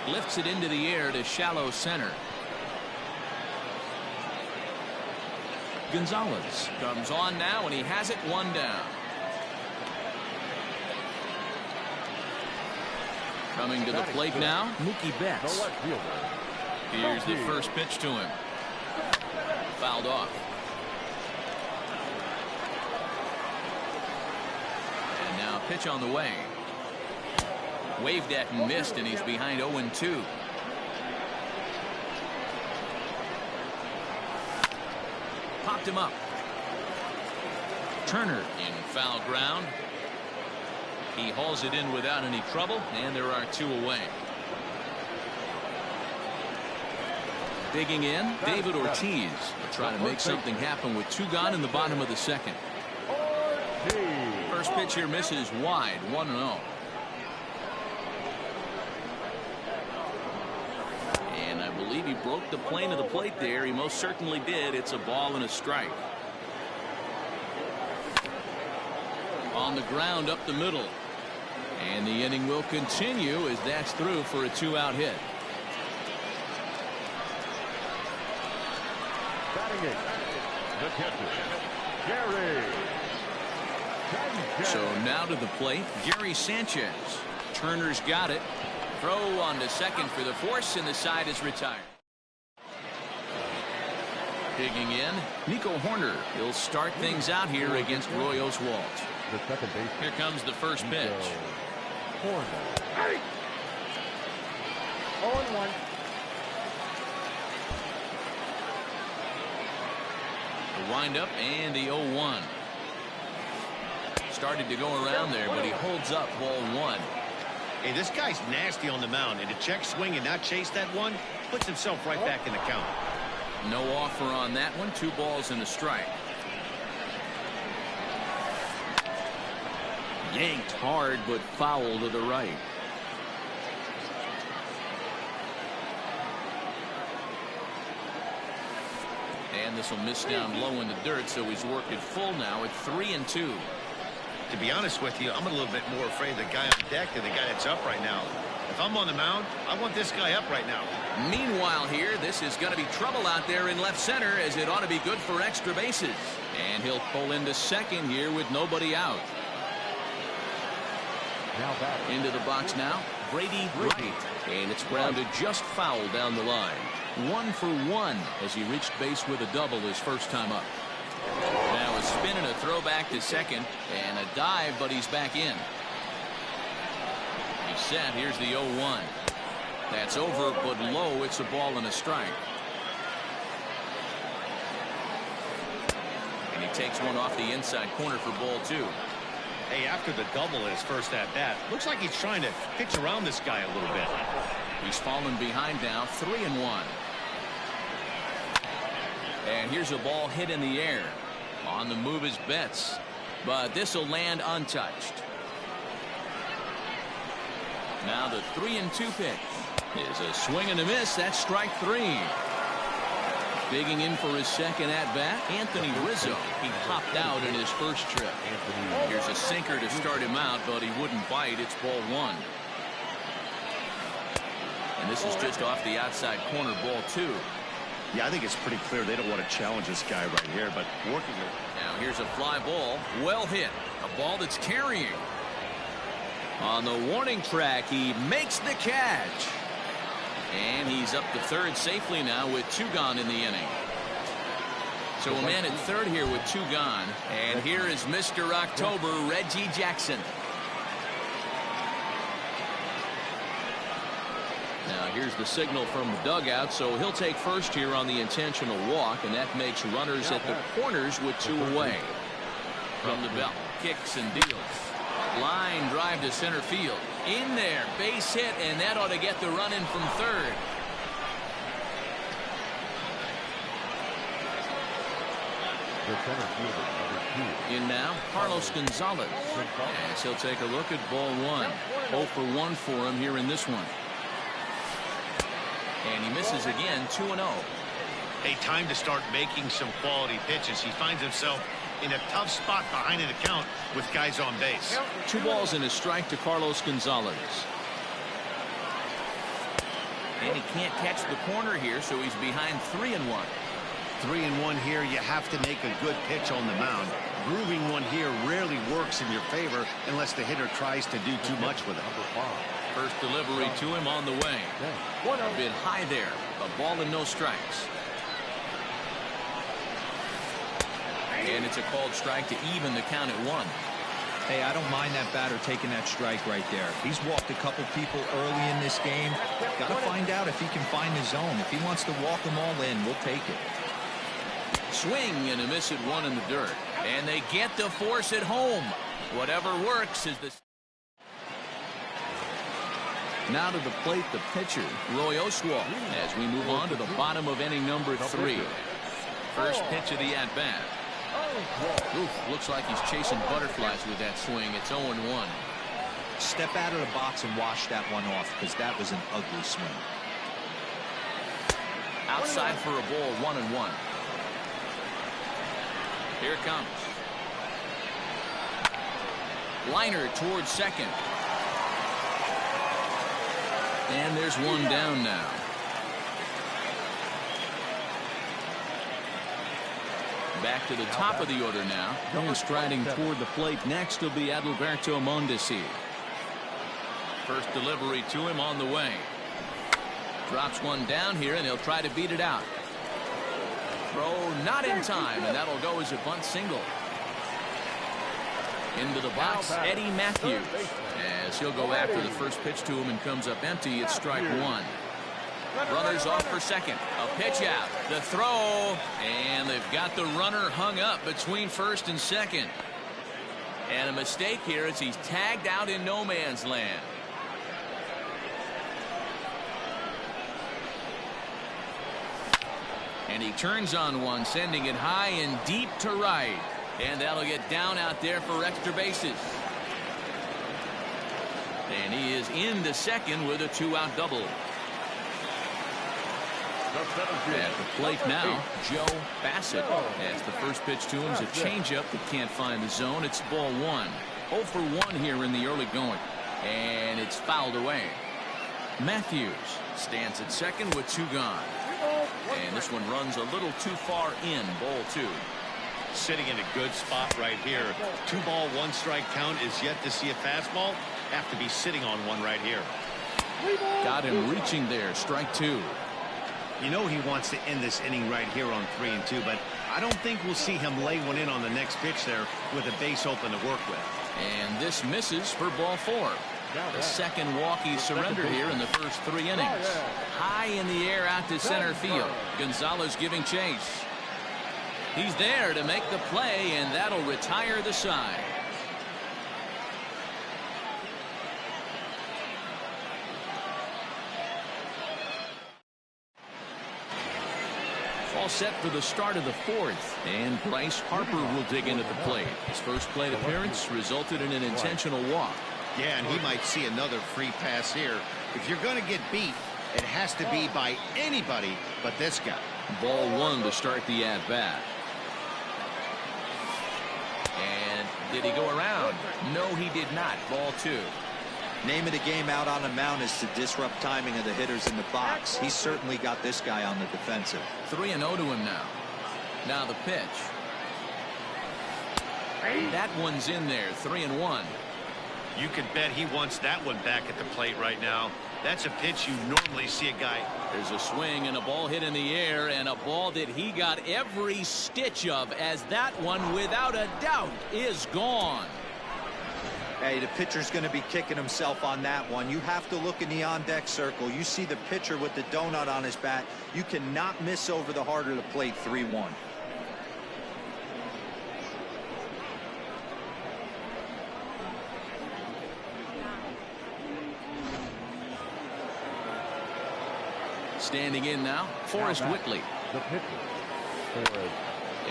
Lifts it into the air to shallow center. Gonzalez comes on now, and he has it 1 down. Coming to the plate now, Mookie Betts. Here's the first pitch to him. Fouled off. And now pitch on the way. Waved at and missed, and he's behind 0-2. Popped him up. Turner in foul ground. He hauls it in without any trouble, and there are 2 away. Digging in, David Ortiz will try to make something happen with 2 gone in the bottom of the second. First pitch here misses wide, 1-0. And I believe he broke the plane of the plate there. He most certainly did. It's a ball and a strike. On the ground up the middle. And the inning will continue as that's through for a 2-out hit. Batting it, the catcher, Gary. So now to the plate, Gary Sanchez. Turner's got it. Throw on to second for the force, and the side is retired. Digging in, Nico Horner. He'll start things out here against Roy Oswalt. The second base. Here comes the first pitch. Horner. 0-1. The windup and the 0-1. Started to go around there, but he holds up ball 1. Hey, this guy's nasty on the mound, and to check swing and not chase that one puts himself right back in the count. No offer on that one. 2 balls and a strike. Yanked hard, but foul to the right. And this will miss down low in the dirt, so he's worked it full now at 3-2. To be honest with you, I'm a little bit more afraid of the guy on deck than the guy that's up right now. If I'm on the mound, I want this guy up right now. Meanwhile here, this is going to be trouble out there in left center, as it ought to be good for extra bases. And he'll pull into second here with nobody out. Now back. Into the box now, Brady Wright. And it's grounded just foul down the line. 1 for 1 as he reached base with a double his first time up. Now a spin and a throw back to second, and a dive, but he's back in. He's set. Here's the 0-1. That's over, but low. It's a ball and a strike. And he takes one off the inside corner for ball 2. Hey, after the double in his first at-bat, looks like he's trying to pitch around this guy a little bit. He's fallen behind now, 3-1. And here's a ball hit in the air. On the move is Betts, but this will land untouched. Now the 3-2 pitch is a swing and a miss. That's strike 3. Digging in for his second at-bat, Anthony Rizzo. He popped out in his first trip. Here's a sinker to start him out, but he wouldn't bite. It's ball 1. And this is just off the outside corner, ball 2. Yeah, I think it's pretty clear they don't want to challenge this guy right here, but working it. Now here's a fly ball, well hit, a ball that's carrying. On the warning track, he makes the catch. And he's up to third safely now with 2 gone in the inning. So a man at third here with 2 gone. And here is Mr. October, Reggie Jackson. Now here's the signal from the dugout, so he'll take first here on the intentional walk, and that makes runners at the corners with 2 away. From the belt, kicks and deals. Line drive to center field. In there, base hit, and that ought to get the run in from third. The center fielder, number 2. In now, Carlos Gonzalez. As he'll take a look at ball 1. 0 for 1 for him here in this one. And he misses again, 2-0. Hey, time to start making some quality pitches. He finds himself in a tough spot behind an account with guys on base. 2 balls and a strike to Carlos Gonzalez. And he can't catch the corner here, so he's behind 3-1. 3-1 here. You have to make a good pitch on the mound. Grooving one here rarely works in your favor unless the hitter tries to do too much with it. First delivery to him on the way. A bit high there. A ball and no strikes. And it's a called strike to even the count at 1. Hey, I don't mind that batter taking that strike right there. He's walked a couple people early in this game. Got to find out if he can find the zone. If he wants to walk them all in, we'll take it. Swing and a miss at 1 in the dirt. And they get the force at home. Whatever works is the... Now to the plate, the pitcher, Roy Oswalt, as we move on to the bottom of inning number 3. First pitch of the at-bat. Looks like he's chasing butterflies with that swing. It's 0-1. Step out of the box and wash that one off, because that was an ugly swing. Outside for a ball, 1-1. Here it comes. Liner towards second. And there's one down now. Back to the top of the order now. And striding toward the plate next will be Adalberto Mondesi. First delivery to him on the way. Drops one down here, and he'll try to beat it out. Throw not in time, and that'll go as a bunt single. Into the box, Eddie Matthews, as he'll go after the first pitch to him and comes up empty. It's strike one. Runners off for second. A pitch out. The throw. And they've got the runner hung up between first and second. And a mistake here as he's tagged out in no man's land. And he turns on one, sending it high and deep to right. And that'll get down out there for extra bases. And he is into second with a 2-out double. At the plate now, Joe Bassett. As the first pitch to him is a changeup that can't find the zone. It's ball 1. 0 for 1 here in the early going. And it's fouled away. Matthews stands at second with 2 gone. And this one runs a little too far in, ball 2. Sitting in a good spot right here. 2-ball, 1-strike count is yet to see a fastball. Have to be sitting on one right here. Got him reaching there. Strike 2. You know he wants to end this inning right here on 3-2, but I don't think we'll see him lay one in on the next pitch there with a base open to work with. And this misses for ball 4. The second walk he surrendered here in the first 3 innings. High in the air out to center field. Gonzalez giving chase. He's there to make the play, and that'll retire the side. All set for the start of the 4th, and Bryce Harper will dig in at the plate. His first plate appearance resulted in an intentional walk. Yeah, and he might see another free pass here. If you're going to get beat, it has to be by anybody but this guy. Ball 1 to start the at-bat. And did he go around? No, he did not. Ball 2. Name of the game out on the mound is to disrupt timing of the hitters in the box. He's certainly got this guy on the defensive. 3-0 to him now. Now the pitch. That one's in there. 3-1. You can bet he wants that one back at the plate right now. That's a pitch you normally see a guy. There's a swing and a ball hit in the air, and a ball that he got every stitch of, as that one, without a doubt, is gone. Hey, the pitcher's going to be kicking himself on that one. You have to look in the on-deck circle. You see the pitcher with the donut on his bat. You cannot miss over the heart of the plate. 3-1. Standing in now, Forrest Whitley. The pitcher, Forrest.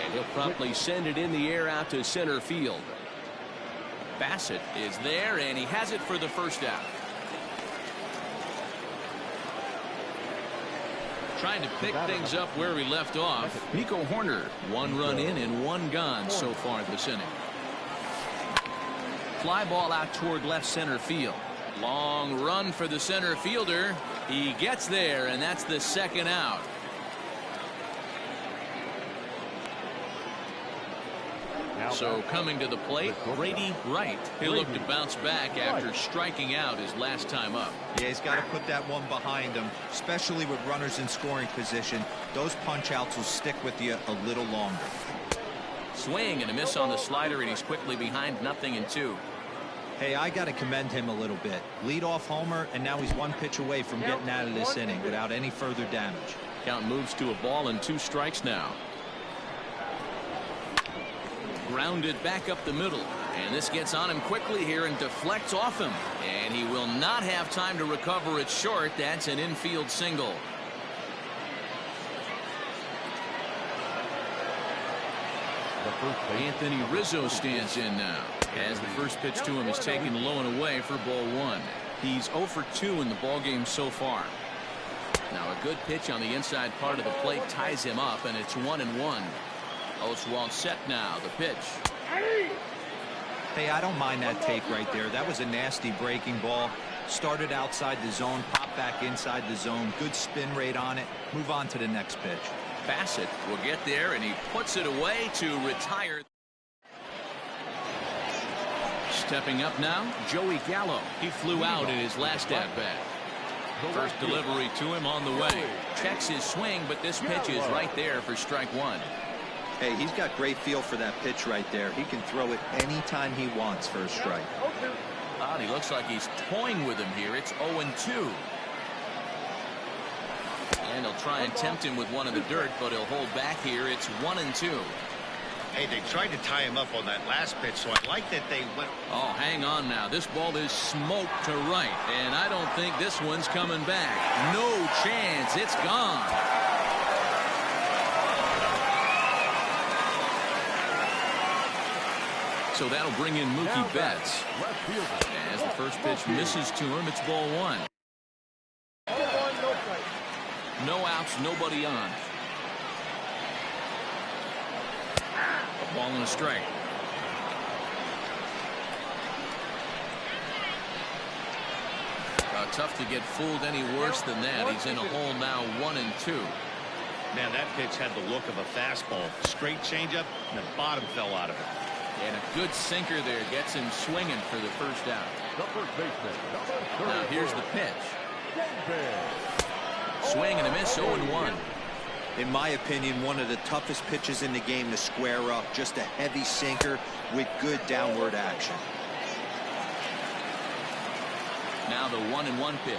And he'll promptly send it in the air out to center field. Bassett is there, and he has it for the first out. Trying to pick things up where we left off. Nico Horner, 1 run in and 1 gone so far this inning. Fly ball out toward left center field. Long run for the center fielder. He gets there, and that's the 2nd out. So coming to the plate, Brady Wright. He'll look to bounce back after striking out his last time up. Yeah, he's got to put that one behind him, especially with runners in scoring position. Those punch outs will stick with you a little longer. Swing and a miss on the slider, and he's quickly behind 0-2. Hey, I got to commend him a little bit. Leadoff homer, and now he's 1 pitch away from getting out of this inning without any further damage. Count moves to a ball and 2 strikes now. Grounded back up the middle. And this gets on him quickly here and deflects off him. And he will not have time to recover it short. That's an infield single. Anthony Rizzo stands in now, as the first pitch to him is taken low and away for ball one. He's 0 for 2 in the ballgame so far. Now a good pitch on the inside part of the plate ties him up, and it's 1-1. Oswalt set now. The pitch. Hey, I don't mind that take right there. That was a nasty breaking ball. Started outside the zone, popped back inside the zone. Good spin rate on it. Move on to the next pitch. Bassett will get there, and he puts it away to retire. Stepping up now, Joey Gallo. He flew out in his last at-bat. First delivery to him on the way. Checks his swing, but this pitch is right there for strike one. Hey, he's got great feel for that pitch right there. He can throw it anytime he wants for a strike. He looks like he's toying with him here. It's 0-2. And he'll try and tempt him with one in the dirt, but he'll hold back here. It's 1-2. Hey, they tried to tie him up on that last pitch, so I like that they went. Oh, hang on now. This ball is smoked to right, and I don't think this one's coming back. No chance. It's gone. So that'll bring in Mookie Betts. As the first pitch misses to him, it's ball one. No outs, nobody on. A ball and a strike. Tough to get fooled any worse than that. He's in a hole now, 1-2. Man, that pitch had the look of a fastball. Straight changeup, and the bottom fell out of it. And a good sinker there gets him swinging for the first out. Now here's the pitch. Swing and a miss, 0-1. In my opinion, one of the toughest pitches in the game to square up. Just a heavy sinker with good downward action. Now the 1-1 pitch.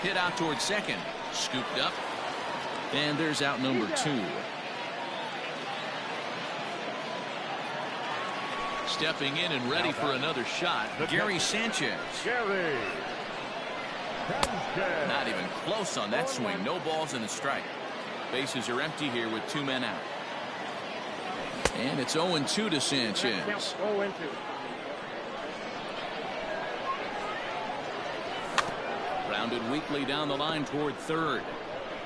Hit out towards second. Scooped up. And there's out number 2. Stepping in and ready for another shot, Gary Sanchez. Not even close on that swing. No balls and a strike. Bases are empty here with 2 men out. And it's 0-2 to Sanchez. Rounded weakly down the line toward third.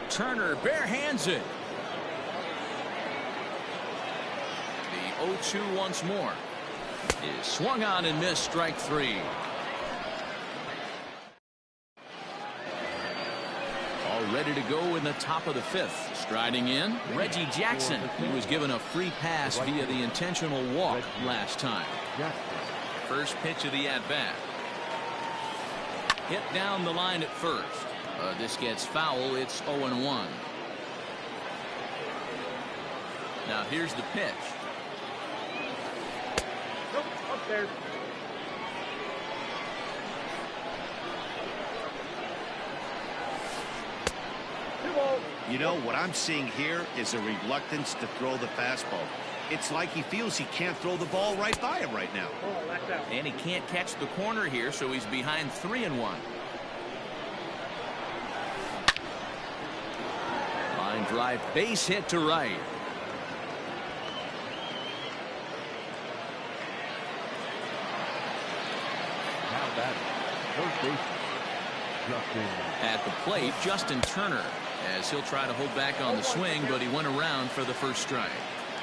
Turner barehands it. The 0-2 once more. Is swung on and missed, strike 3. All ready to go in the top of the 5th. Striding in, Reggie Jackson. He was given a free pass via the intentional walk last time. First pitch of the at-bat. Hit down the line at first. This gets foul. It's 0-1. Now here's the pitch. Up there. You know, what I'm seeing here is a reluctance to throw the fastball. It's like he feels he can't throw the ball right by him right now. And he can't catch the corner here, so he's behind 3-1. Line drive, base hit to right. At the plate, Justin Turner, as he'll try to hold back on the swing, but he went around for the first strike.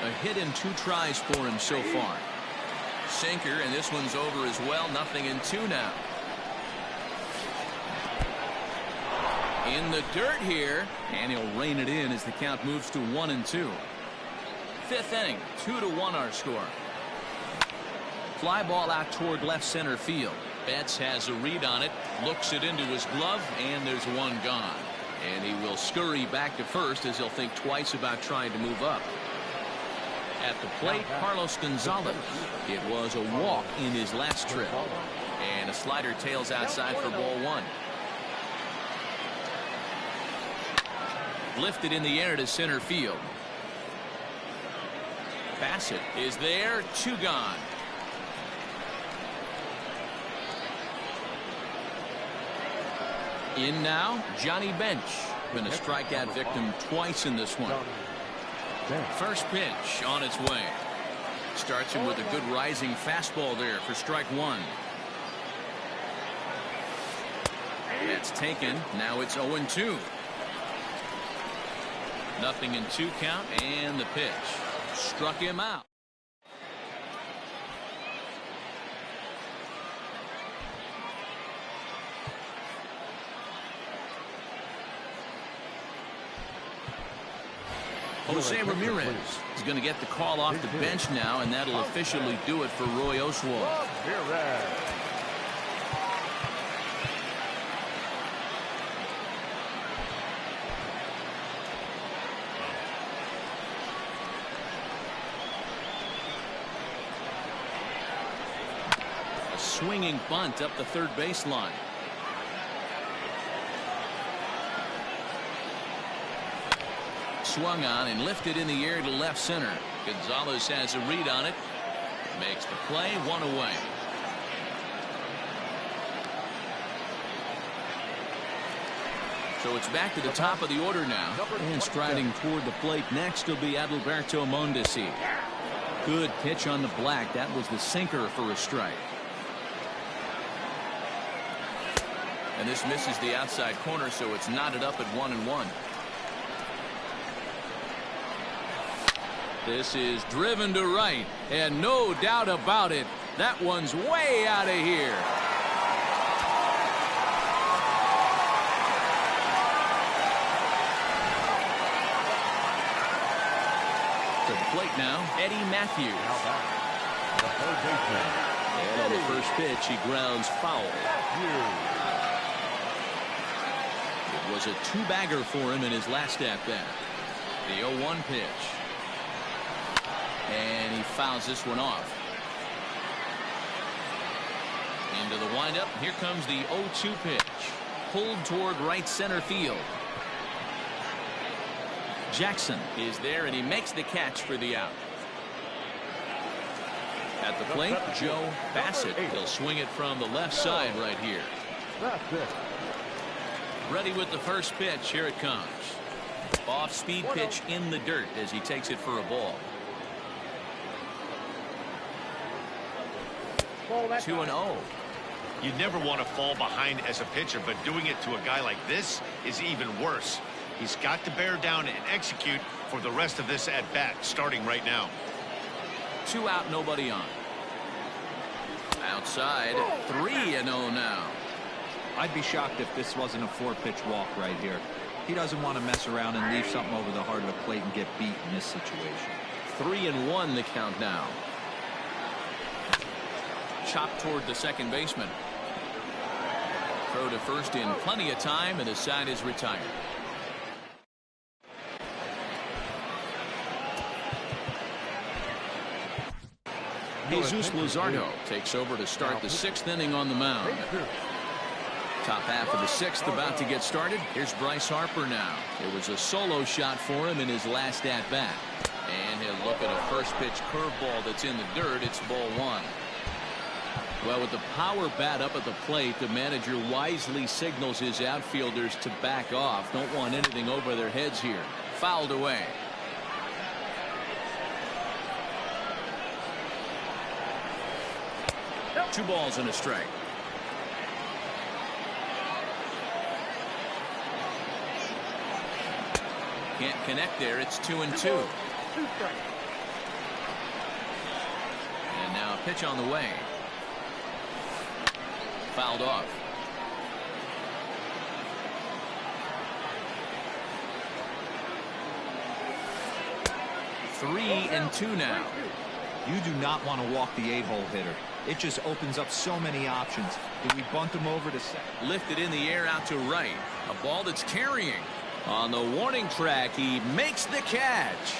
A hit in 2 tries for him so far. Sinker, and this one's over as well. 0-2 now. In the dirt here, and he'll rein it in as the count moves to 1-2. 5th inning, 2-1 our score. Fly ball out toward left center field. Betts has a read on it, looks it into his glove, and there's one gone. And he will scurry back to first as he'll think twice about trying to move up. At the plate, Carlos Gonzalez. It was a walk in his last trip. And a slider tails outside for ball 1. Lifted in the air to center field. Bassett is there. 2 gone. In now, Johnny Bench. Been a strikeout victim twice in this one. First pitch on its way. Starts him with a good rising fastball there for strike 1. That's taken. Now it's 0-2. Nothing in 2 count, and the pitch struck him out. Jose Ramirez is going to get the call off the bench now, and that'll officially do it for Roy Oswalt. A swinging bunt up the third baseline. Swung on and lifted in the air to left center. Gonzalez has a read on it. Makes the play. 1 away. So it's back to the top of the order now. And striding toward the plate next will be Adalberto Mondesi. Good pitch on the black. That was the sinker for a strike. And this misses the outside corner, so it's knotted up at 1-1. This is driven to right, and no doubt about it, that one's way out of here. To the plate now, Eddie Matthews. And on the first pitch, he grounds foul. It was a 2-bagger for him in his last at-bat. The 0-1 pitch. And he fouls this one off. Into the windup. Here comes the 0-2 pitch. Pulled toward right center field. Jackson is there, and he makes the catch for the out. At the plate, Joe Bassett. He'll swing it from the left side right here. Ready with the first pitch. Here it comes. Off-speed pitch in the dirt as he takes it for a ball. 2-0. You never want to fall behind as a pitcher, but doing it to a guy like this is even worse. He's got to bear down and execute for the rest of this at-bat, starting right now. 2 out, nobody on. Outside, 3-0 now. I'd be shocked if this wasn't a 4-pitch walk right here. He doesn't want to mess around and leave something over the heart of the plate and get beat in this situation. 3-1 the count now. Chopped toward the second baseman. Throw to first in plenty of time, and the side is retired. Jesus Luzardo takes over to start the 6th inning on the mound. Top half of the 6th about to get started. Here's Bryce Harper now. It was a solo shot for him in his last at-bat. And he'll look at a first pitch curveball that's in the dirt. It's ball 1. Well, with the power bat up at the plate, the manager wisely signals his outfielders to back off. Don't want anything over their heads here. Fouled away. Two balls and a strike. Can't connect there. It's 2-2. And now a pitch on the way. Fouled off. 3-2 now. You do not want to walk the 8-hole hitter. It just opens up so many options. Do we bunt him over to second? Lifted in the air out to right. A ball that's carrying. On the warning track, he makes the catch.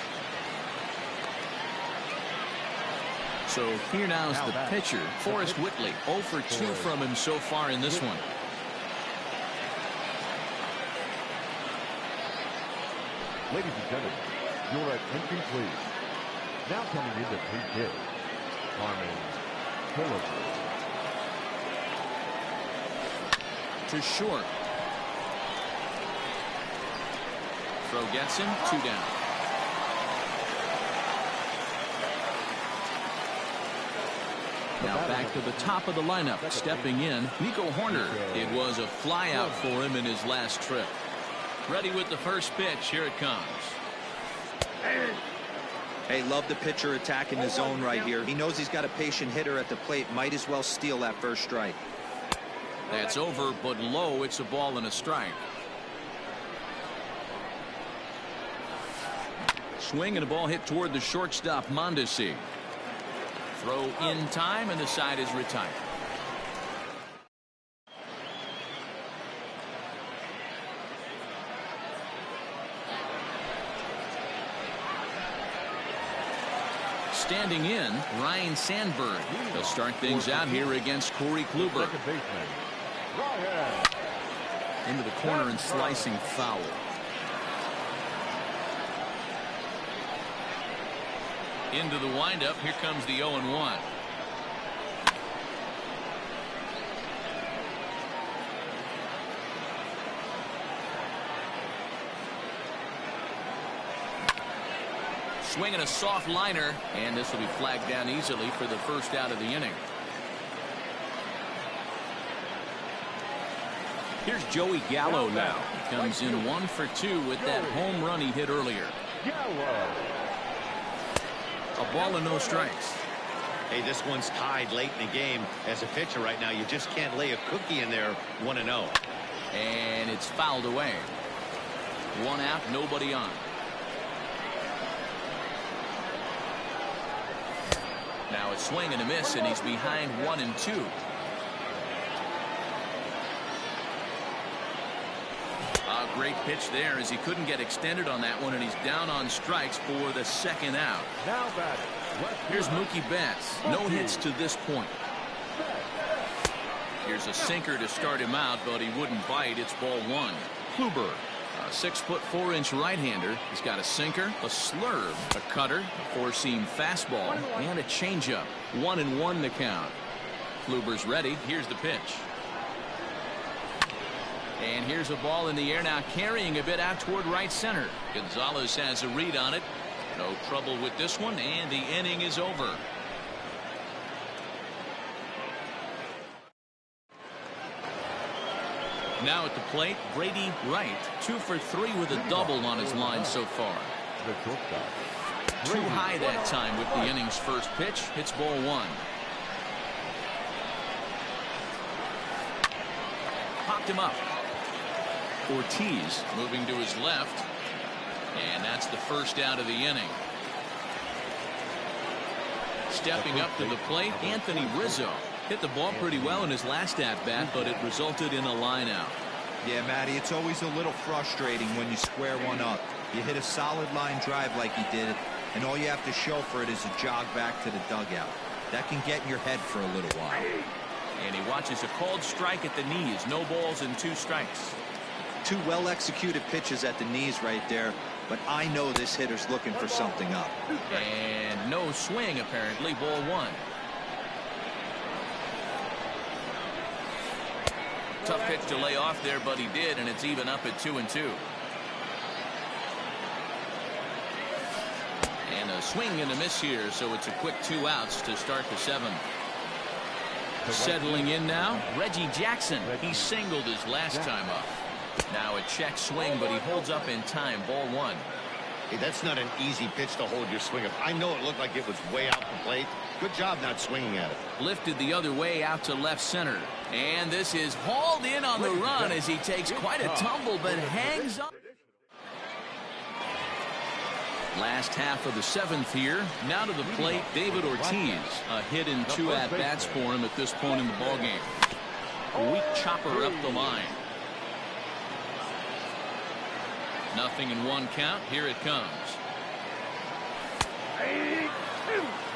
So here now's the pitcher, Forrest Whitley. 0 for 2 from him so far in this one. Ladies and gentlemen, your attention please. Now coming in to pre-hit, Harmon To short. Throw gets him, 2 down. Now back to the top of the lineup. Stepping in, Nico Horner. It was a flyout for him in his last trip. Ready with the first pitch. Here it comes. Hey, love the pitcher attacking the zone right here. He knows he's got a patient hitter at the plate. Might as well steal that first strike. That's over, but low. It's a ball and a strike. Swing and a ball hit toward the shortstop, Mondesi. Throw in time, and the side is retired. Standing in, Ryan Sandberg. He'll start things out here against Corey Kluber. Into the corner and slicing foul. Into the windup. Here comes the 0-1. Swinging a soft liner, and this will be flagged down easily for the first out of the inning. Here's Joey Gallo now. He comes in 1 for 2 with that home run he hit earlier. A ball and no strikes. Hey, this one's tied late in the game. As a pitcher right now, you just can't lay a cookie in there 1-0. And it's fouled away. 1 out, nobody on. Now a swing and a miss, and he's behind 1-2. A great pitch there as he couldn't get extended on that one, and he's down on strikes for the second out. Now batting. Here's Mookie Betts. No hits to this point. Here's a sinker to start him out, but he wouldn't bite. It's ball 1. Kluber, a 6'4" right-hander. He's got a sinker, a slurve, a cutter, a four-seam fastball, and a changeup. 1-1 the count. Kluber's ready. Here's the pitch. And here's a ball in the air now, carrying a bit out toward right center. Gonzalez has a read on it. No trouble with this one, and the inning is over. Now at the plate, Brady Wright, 2 for 3 with a double on his line so far. Too high that time with the inning's first pitch. Hits ball 1. Popped him up. Ortiz moving to his left, and that's the first out of the inning. Stepping up to the plate, Anthony Rizzo hit the ball pretty well in his last at-bat, but it resulted in a line out. Yeah, Matty, it's always a little frustrating when you square one up. You hit a solid line drive like he did, and all you have to show for it is a jog back to the dugout. That can get in your head for a little while. And he watches a called strike at the knees. No balls and 2 strikes. 2 well-executed pitches at the knees right there, but I know this hitter's looking for something up. And no swing, apparently. Ball 1. Tough pitch to lay off there, but he did, and it's even up at 2-2. And a swing and a miss here, so it's a quick 2 outs to start the 7th. Settling in now, Reggie Jackson. He singled his last time up. Now a check swing, but he holds up in time. Ball 1. Hey, that's not an easy pitch to hold your swing up. I know it looked like it was way out the plate. Good job not swinging at it. Lifted the other way out to left center. And this is hauled in on the run as he takes quite a tumble, but hangs on. Last half of the 7th here. Now to the plate, David Ortiz. A hit in 2 at-bats for him at this point in the ballgame. A weak chopper up the line. 0-1 count. Here it comes. Hey,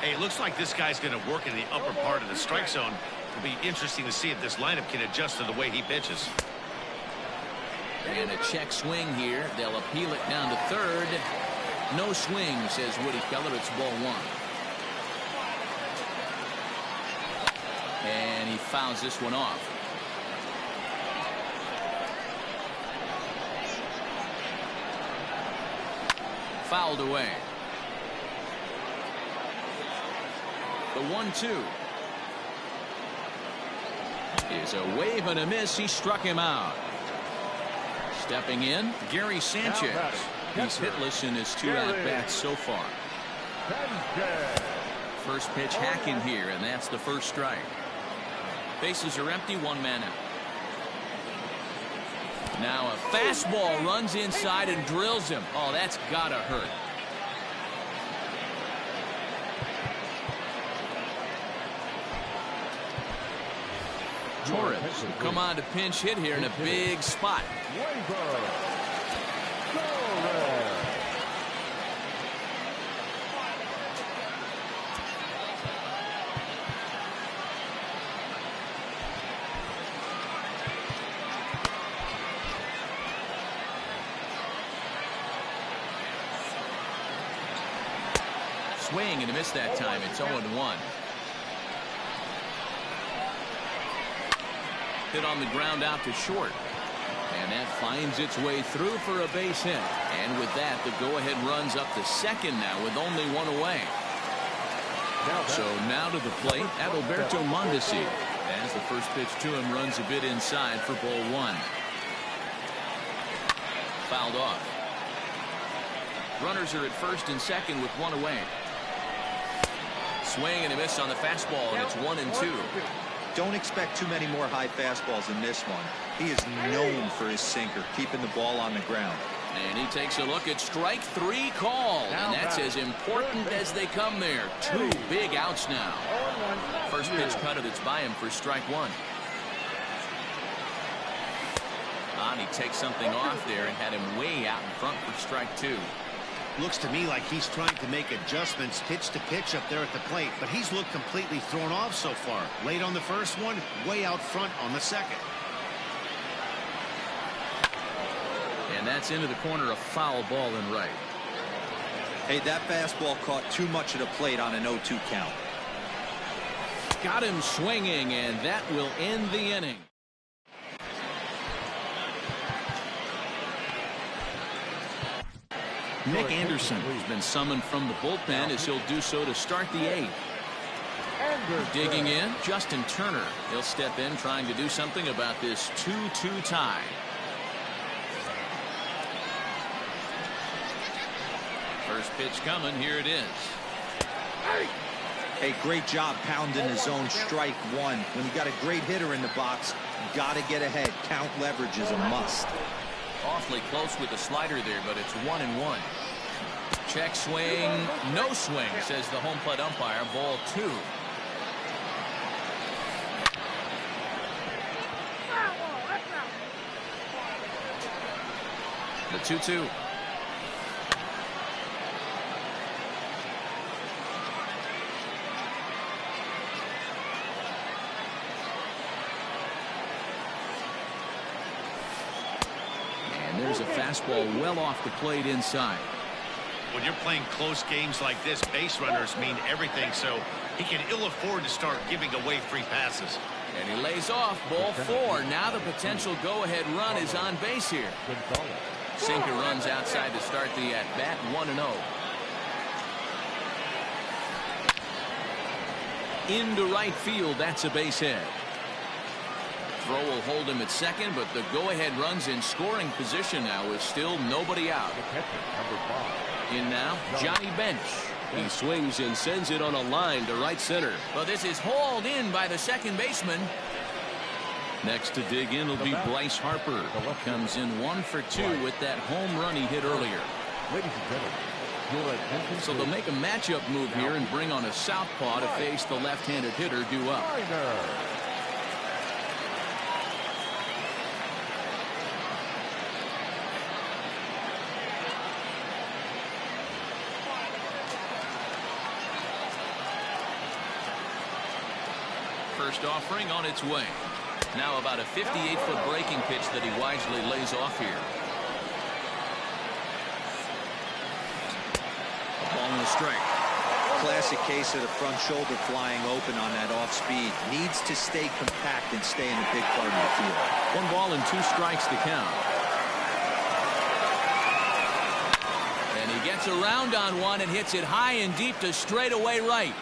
it looks like this guy's going to work in the upper part of the strike zone. It'll be interesting to see if this lineup can adjust to the way he pitches. And a check swing here. They'll appeal it down to third. No swing, says Woody Keller. It's ball one. And he fouls this one off. Fouled away. The 1-2 is a wave and a miss. He struck him out. Stepping in, Gary Sanchez. He's hitless in his 2 at-bats so far. First pitch hacking here, and that's the first strike. Bases are empty, 1 man out. Now a fastball runs inside and drills him. Oh, that's gotta hurt. Torres will come on to pinch hit here in a big spot. Swing and a miss that time. It's 0-1. Hit on the ground out to short. And that finds its way through for a base hit. And with that, the go-ahead runs up to second now with only 1 away. So now to the plate, Adalberto Mondesi. As the first pitch to him runs a bit inside for ball 1. Fouled off. Runners are at first and second with 1 away. Swing and a miss on the fastball, and it's 1-2. Don't expect too many more high fastballs in this one. He is known for his sinker, keeping the ball on the ground. And he takes a look at strike 3 called, and that's as important as they come there. 2 big outs now. First pitch cutter that's by him for strike 1. And he takes something off there and had him way out in front for strike 2. Looks to me like he's trying to make adjustments pitch to pitch up there at the plate, but he's looked completely thrown off so far. Late on the first one, way out front on the second. And that's into the corner, a foul ball in right. Hey, that fastball caught too much of the plate on an 0-2 count. Got him swinging, and that will end the inning. Nick Anderson has been summoned from the bullpen as he'll do so to start the 8th. Digging in, Justin Turner. He'll step in trying to do something about this 2-2 tie. First pitch coming. Here it is. Hey, great job pounding the zone. Strike 1. When you got a great hitter in the box, you got to get ahead. Count leverage is a must. Awfully close with the slider there, but it's 1-1. Check swing, no swing, says the home plate umpire. Ball 2. The 2-2. There's a fastball well off the plate inside. When you're playing close games like this, base runners mean everything, so he can ill afford to start giving away free passes. And he lays off. Ball 4. Now the potential go-ahead run is on base here. Sinker runs outside to start the at-bat. 1-0. Into right field. That's a base hit. Throw will hold him at second, but the go-ahead runs in scoring position now with still nobody out. In now, Johnny Bench. He swings and sends it on a line to right center. Well, this is hauled in by the second baseman. Next to dig in will be Bryce Harper. Comes in 1 for 2 with that home run he hit earlier. So they'll make a matchup move here and bring on a southpaw to face the left-handed hitter due up. First offering on its way. Now about a 58-foot breaking pitch that he wisely lays off here. Ball and a strike. Classic case of the front shoulder flying open on that off speed. Needs to stay compact and stay in the big part of the field. 1 ball and 2 strikes to count. And he gets around on one and hits it high and deep to straightaway right.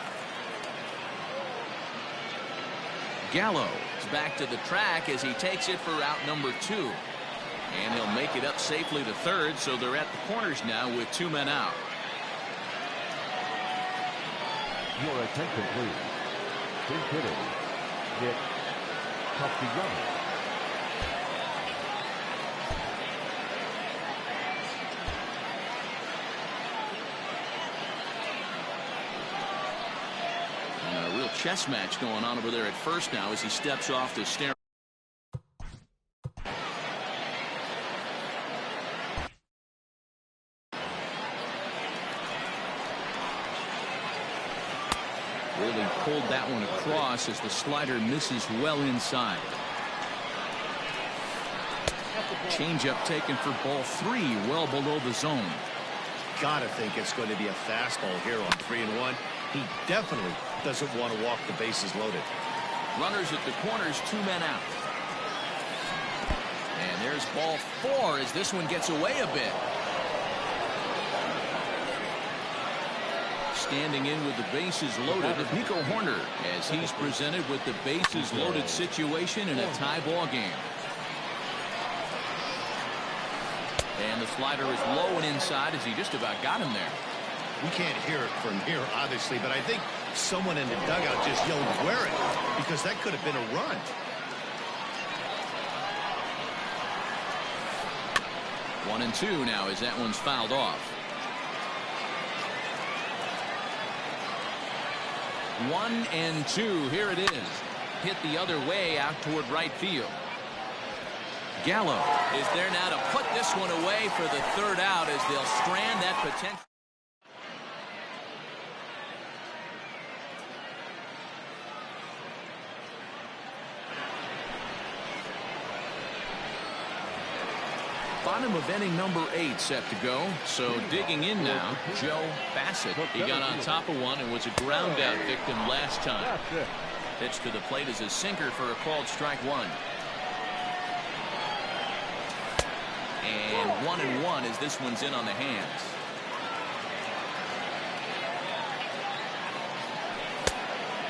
Gallo is back to the track as he takes it for route number 2. And he'll make it up safely to third, so they're at the corners now with 2 men out. Your attention, please. Big hitting. Nick Castellanos. And a real chess match going on over there at first now as he steps off the stair. Really pulled that one across as the slider misses well inside. Changeup taken for ball 3, well below the zone. Gotta think it's going to be a fastball here on 3-1. He definitely doesn't want to walk the bases loaded. Runners at the corners, 2 men out. And there's ball 4 as this one gets away a bit. Standing in with the bases loaded, Nico Horner, as he's presented with the bases loaded situation in a tie ball game. And the slider is low and inside as he just about got him there. We can't hear it from here, obviously, but I think someone in the dugout just yelled, "Wear it," because that could have been a run. 1-2 now as that one's fouled off. 1-2. Here it is. Hit the other way out toward right field. Gallo is there now to put this one away for the 3rd out as they'll strand that potential. Bottom of inning number 8 set to go. So digging in now, Joe Bassett. He got on top of one and was a ground out victim last time. Pitch to the plate is a sinker for a called strike 1. And 1-1 as this one's in on the hands.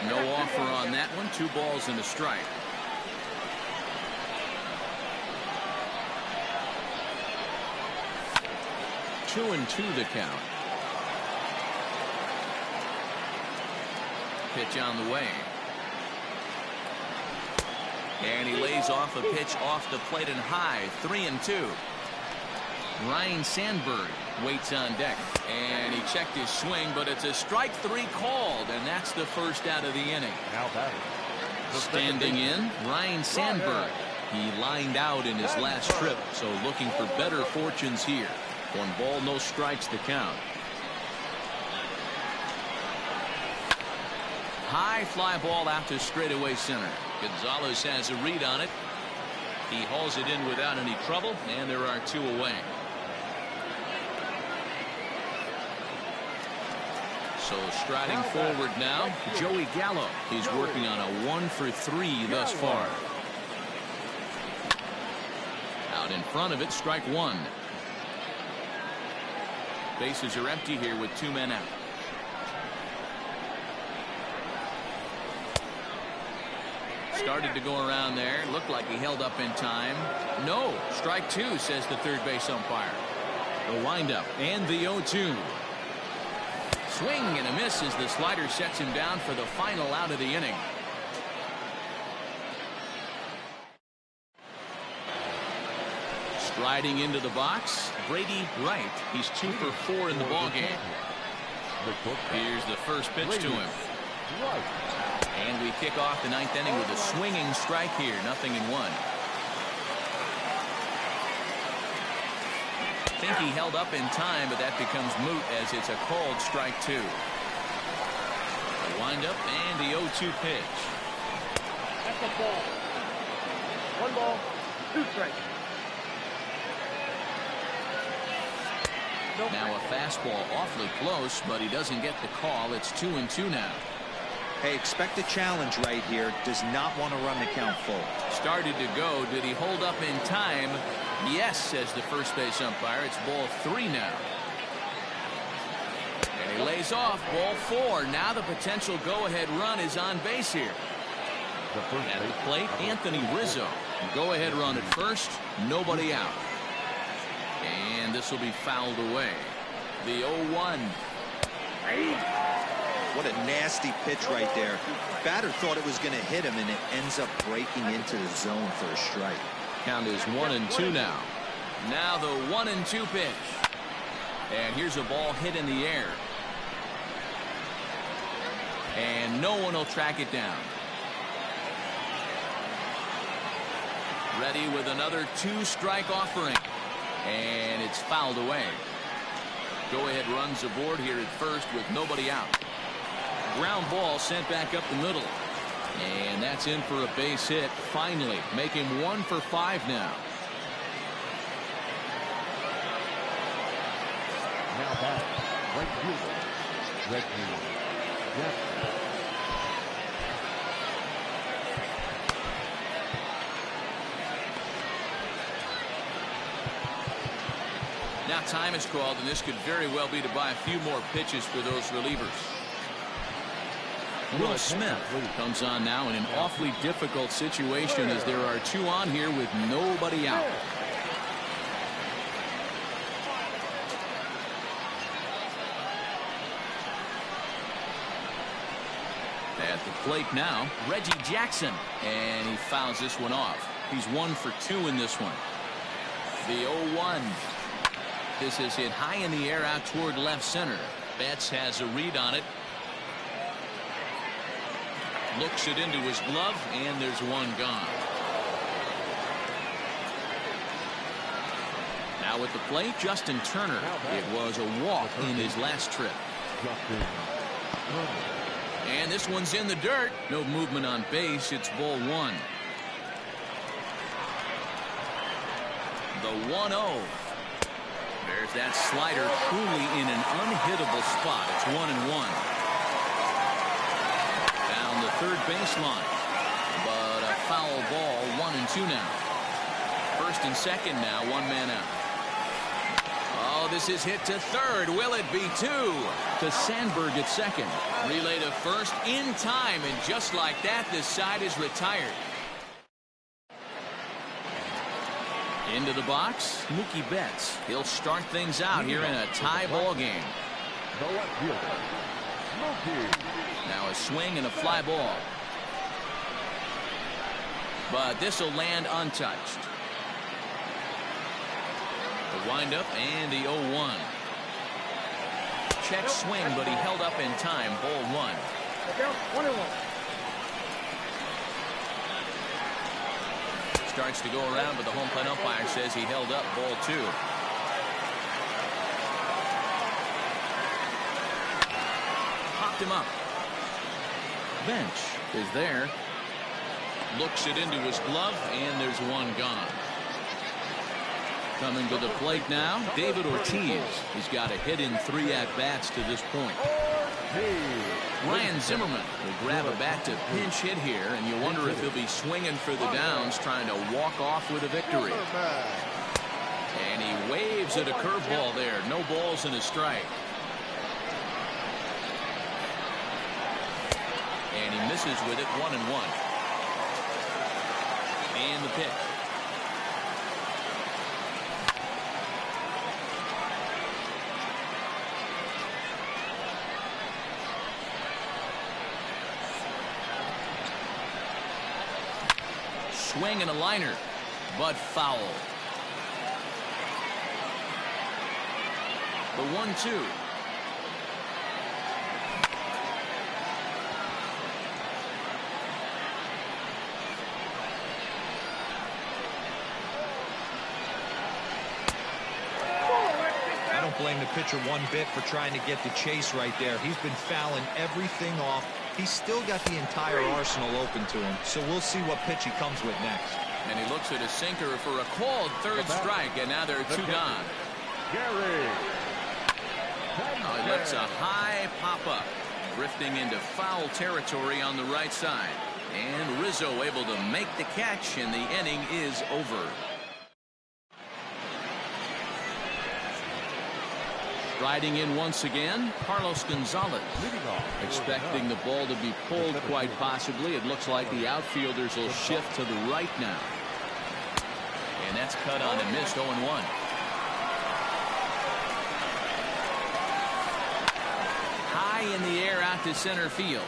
No offer on that one. 2 balls and a strike. Two and 2 the count. Pitch on the way. And he lays off a pitch off the plate and high. 3-2. Ryan Sandberg waits on deck. And he checked his swing, but it's a strike 3 called, and that's the 1st out of the inning. Standing in, Ryan Sandberg. He lined out in his last trip, so looking for better fortunes here. 1 ball, no strikes to count. High fly ball out to straightaway center. Gonzalez has a read on it. He hauls it in without any trouble, and there are 2 away. So striding forward now, Joey Gallo. He's working on a 1 for 3 thus far. Out in front of it, strike 1. Bases are empty here with 2 men out. Started to go around there. Looked like he held up in time. No. Strike 2, says the third base umpire. The windup and the 0-2. Swing and a miss as the slider sets him down for the final out of the inning. Striding into the box, Brady Wright. He's 2 for 4 in the ballgame. Here's the first pitch to him. And we kick off the 9th inning with a swinging strike here. 0-1. I think he held up in time, but that becomes moot as it's a called strike 2. The windup and the 0-2 pitch. That's a ball. 1 ball, 2 strikes. Now a fastball awfully close, but he doesn't get the call. It's 2-2 now. Hey, expect a challenge right here. Does not want to run the count full. Started to go. Did he hold up in time? Yes, says the first base umpire. It's ball 3 now. And he lays off. Ball 4. Now the potential go-ahead run is on base here. At the plate, Anthony Rizzo. Go-ahead run at first. Nobody out. And this will be fouled away. The 0-1. What a nasty pitch right there. Batter thought it was going to hit him, and it ends up breaking into the zone for a strike. Count is 1-2 now. Now the 1-2 pitch. And here's a ball hit in the air. And no one will track it down. Ready with another 2-strike offering. And it's fouled away. Go-ahead runs aboard here at first with nobody out. Ground ball sent back up the middle. And that's in for a base hit. Finally, make him 1 for 5 now. Now back, right fielder, Reggie Jackson. Now time is called, and this could very well be to buy a few more pitches for those relievers. Will Smith comes on now in an awfully difficult situation as there are 2 on here with nobody out. At the plate now, Reggie Jackson, and he fouls this one off. He's 1 for 2 in this one. The 0-1. This is hit high in the air out toward left center. Betts has a read on it. Looks it into his glove, and there's one gone. Now at the plate, Justin Turner. It was a walk in his last trip. And this one's in the dirt. No movement on base. It's ball 1. The 1-0. There's that slider truly in an unhittable spot. It's 1-1. Down the third baseline. But a foul ball. 1-2 now. First and second now. 1 man out. Oh, this is hit to third. Will it be 2? To Sandberg at second. Relay to first in time. And just like that, this side is retired. Into the box, Mookie Betts. He'll start things out here in a tie ball game. The left fielder, Mookie. Now a swing and a fly ball. But this will land untouched. The windup and the 0-1. Check swing, but he held up in time. Ball 1. 1-1. Starts to go around, but the home plate umpire says he held up. Ball 2. Popped him up. Bench is there. Looks it into his glove, and there's one gone. Coming to the plate now, David Ortiz. He's got a hit in 3 at-bats to this point. Ryan Zimmerman will grab a bat to pinch hit here, and you wonder if he'll be swinging for the downs, trying to walk off with a victory. And he waves at a curveball there. No balls and a strike. And he misses with it. 1-1. And the pitch. Swing and a liner, but foul. The 1-2. I don't blame the pitcher one bit for trying to get the chase right there. He's been fouling everything off. He's still got the entire arsenal open to him, so we'll see what pitch he comes with next. And he looks at a sinker for a called third strike, and now there are 2 gone. Gary Now it lets a high pop up, drifting into foul territory on the right side. And Rizzo able to make the catch, and the inning is over. Riding in once again, Carlos Gonzalez. Expecting the ball to be pulled quite possibly. It looks like the outfielders will shift to the right now. And that's cut on and missed. 0-1. High in the air out to center field.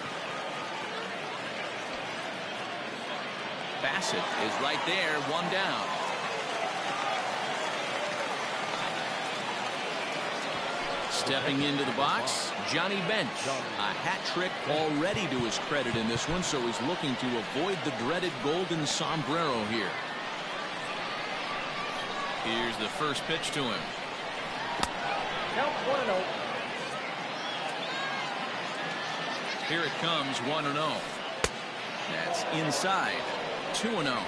Bassett is right there, one down. Stepping into the box, Johnny Bench. A hat trick already to his credit in this one, so he's looking to avoid the dreaded golden sombrero here. Here's the first pitch to him. Count 1-0. Here it comes, 1-0. That's inside, 2-0.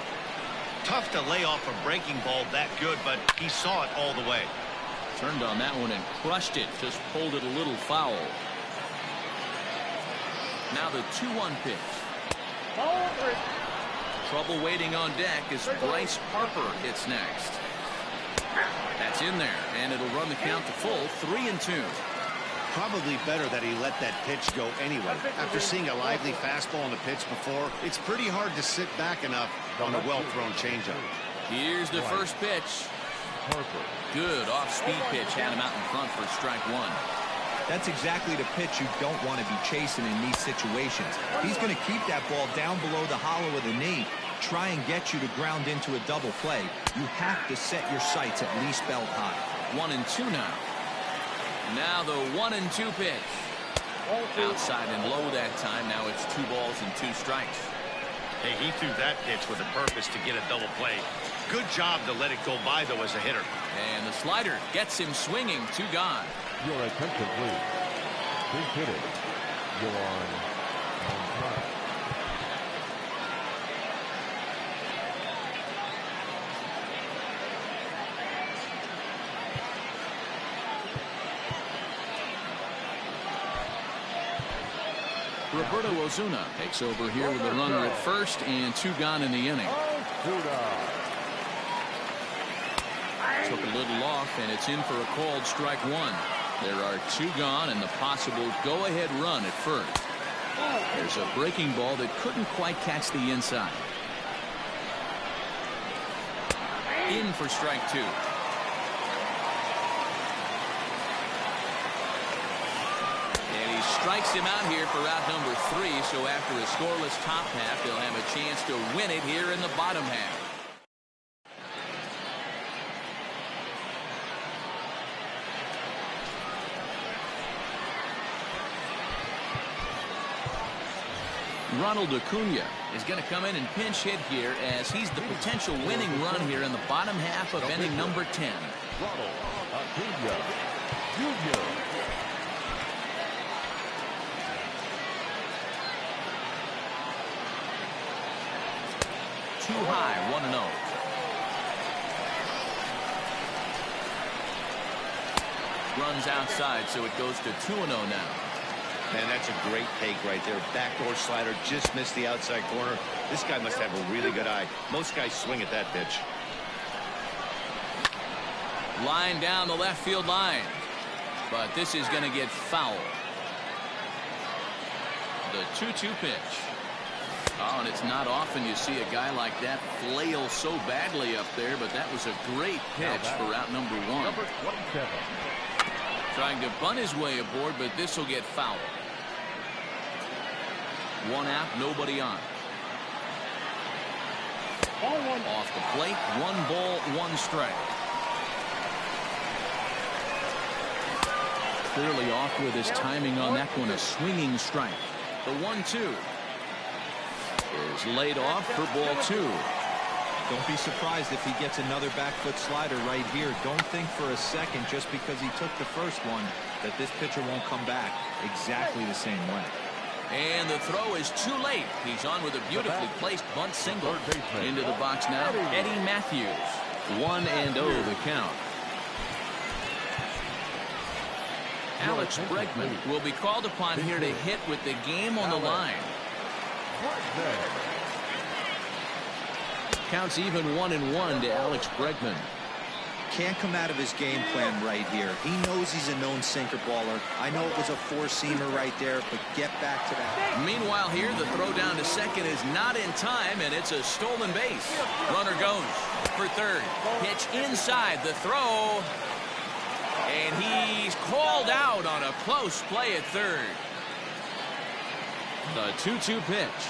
Tough to lay off a breaking ball that good, but he saw it all the way. Turned on that one and crushed it. Just pulled it a little foul. Now the 2-1 pitch. Ball 3. Trouble waiting on deck as Bryce Harper hits next. That's in there, and it'll run the count to full, 3-2. Probably better that he let that pitch go anyway. After seeing a lively fastball on the pitch before, it's pretty hard to sit back enough on a well-thrown changeup. Here's the first pitch. Good off-speed pitch, had him out in front for strike one. That's exactly the pitch you don't want to be chasing in these situations. He's going to keep that ball down below the hollow of the knee, try and get you to ground into a double play. You have to set your sights at least belt high. 1-2 now. Now the 1-2 pitch. Outside and low that time. Now it's 2 balls and 2 strikes. Hey, he threw that pitch with a purpose to get a double play. Good job to let it go by, though, as a hitter. And the slider gets him swinging. 2 gone. Your attention, please. Big hitting. You're on time. Roberto Ozuna takes over here with a runner at first and 2 gone in the inning. Took a little off, and it's in for a called strike 1. There are 2 gone and the possible go-ahead run at first. There's a breaking ball that couldn't quite catch the inside. In for strike 2. And he strikes him out here for out number 3. So after a scoreless top half, they'll have a chance to win it here in the bottom half. Ronald Acuna is going to come in and pinch hit here as he's the potential winning run here in the bottom half of inning number 10. Ronald Acuna Jr. Too high, 1-0. Runs outside, so it goes to 2-0 now. Man, that's a great take right there. Backdoor slider just missed the outside corner. This guy must have a really good eye. Most guys swing at that pitch. Line down the left field line. But this is going to get foul. The 2-2 pitch. Oh, and it's not often you see a guy like that flail so badly up there, but that was a great pitch for out number 1. Number 27. Trying to bunt his way aboard, but this will get foul. 1 out, nobody on. Ball 1. Off the plate, 1 ball, 1 strike. Clearly off with his timing on that one, a swinging strike. The 1-2 is laid off for ball 2. Don't be surprised if he gets another back foot slider right here. Don't think for a second, just because he took the first one, that this pitcher won't come back exactly the same way. And the throw is too late. He's on with a beautifully placed bunt single. Into the box now, Eddie Matthews. 1-0 the count. Alex Bregman will be called upon here to hit with the game on the line. Counts even 1-1 to Alex Bregman. Can't come out of his game plan right here. He knows he's a known sinker baller. I know it was a four-seamer right there, but get back to that. Meanwhile here, the throw down to second is not in time, and it's a stolen base. Runner goes for third. Pitch inside the throw. And he's called out on a close play at third. The 2-2 pitch.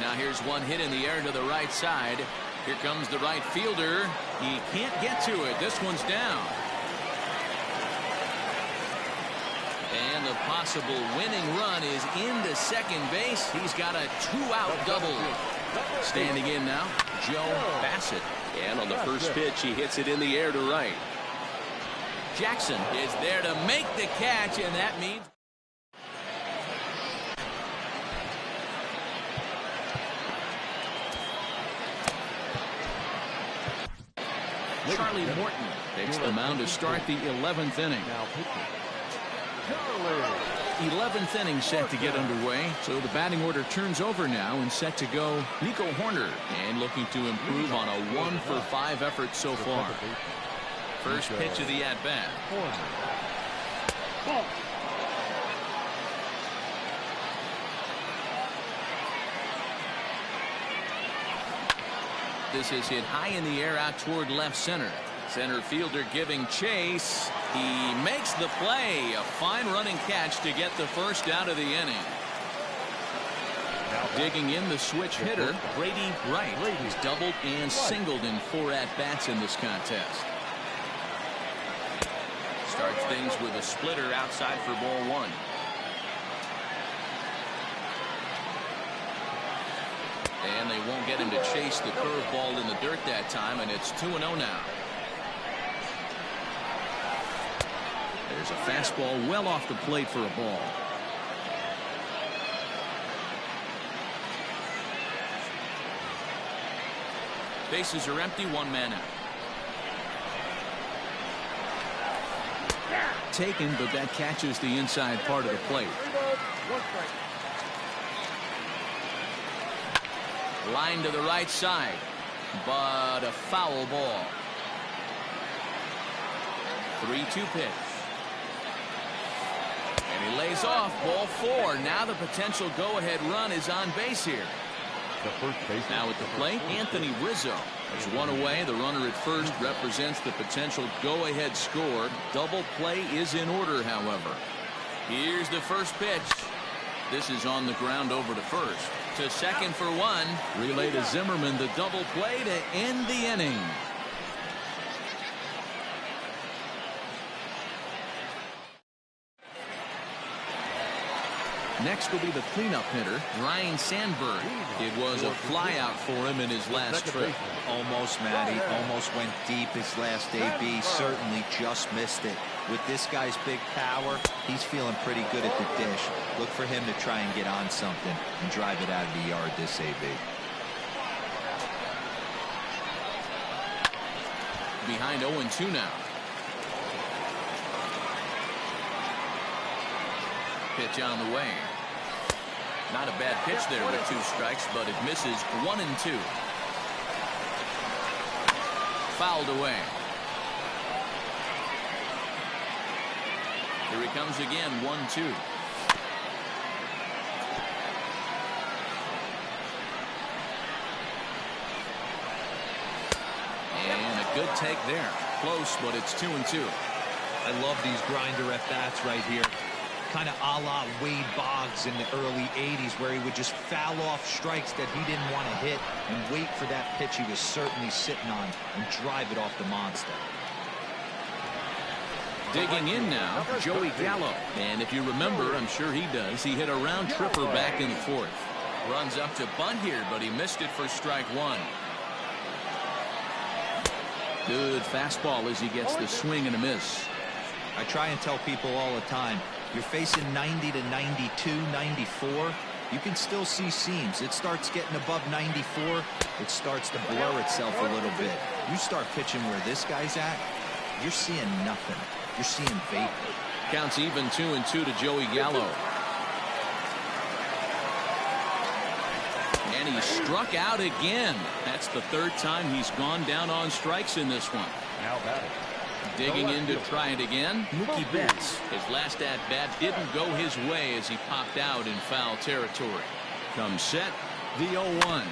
Now here's one hit in the air to the right side. Here comes the right fielder. He can't get to it. This one's down. And the possible winning run is into second base. He's got a two-out double. Standing in now, Joe Bassett. And on the first pitch, he hits it in the air to right. Jackson is there to make the catch, and that means Charlie Morton takes the mound to start the 11th inning. 11th inning set to get underway. So the batting order turns over now and set to go Nico Horner. And looking to improve on a 1-for-5 effort so far. First pitch of the at-bat. This is hit high in the air out toward left center. Center fielder giving chase. He makes the play. A fine running catch to get the first out of the inning. Digging in the switch hitter, Brady Wright. He's doubled and singled in 4 at-bats in this contest. Starts things with a splitter outside for ball 1. And they won't get him to chase the curveball in the dirt that time, and it's 2-0 now. There's a fastball well off the plate for a ball. Bases are empty, 1 man out. Taken, but that catches the inside part of the plate. Line to the right side, but a foul ball. 3-2 pitch. And he lays off, ball 4. Now the potential go-ahead run is on base here. Now at the plate, Anthony Rizzo has one away. The runner at first represents the potential go-ahead score. Double play is in order, however. Here's the first pitch. This is on the ground over to first. To second for 1. Relay to Zimmerman, the double play to end the inning. Next will be the cleanup hitter, Ryan Sandberg. It was a flyout for him in his last trip. Almost, Matty. Almost went deep his last AB. Certainly just missed it. With this guy's big power, he's feeling pretty good at the dish. Look for him to try and get on something and drive it out of the yard this AB. Behind 0-2 now. Pitch on the way. Not a bad pitch there with 2 strikes, but it misses 1-2. Fouled away. Here he comes again, 1-2. And a good take there. Close, but it's 2-2. I love these grinder at-bats right here. Kind of a la Wade Boggs in the early 80s, where he would just foul off strikes that he didn't want to hit and wait for that pitch he was certainly sitting on and drive it off the monster. Digging in now, Joey Gallo. And if you remember, I'm sure he does, he hit a round tripper back in the 4th. Runs up to bunt here, but he missed it for strike 1. Good fastball as he gets the swing and a miss. I try and tell people all the time, you're facing 90 to 92, 94. You can still see seams. It starts getting above 94. It starts to blur itself a little bit. You start pitching where this guy's at, you're seeing nothing. you're seeing vapor. Counts even 2-2 to Joey Gallo. And he struck out again. That's the third time he's gone down on strikes in this one. Now batting. Digging in to try it again, Mookie Betts. His last at-bat didn't go his way as he popped out in foul territory. Comes set, the 0-1.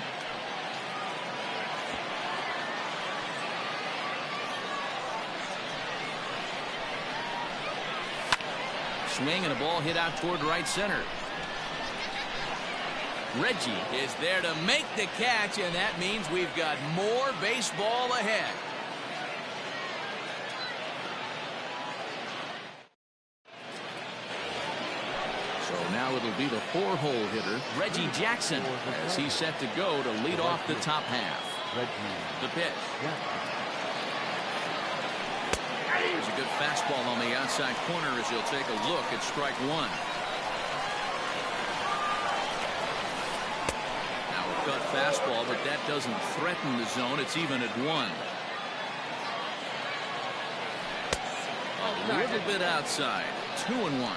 Swing and a ball hit out toward right center. Reggie is there to make the catch, and that means we've got more baseball ahead. So now it'll be the 4-hole hitter, Reggie Jackson, as he's set to go to lead off the top half. The pitch. There's a good fastball on the outside corner as he'll take a look at strike one. Now a cut fastball, but that doesn't threaten the zone. It's even at 1. A little bit outside. 2-1.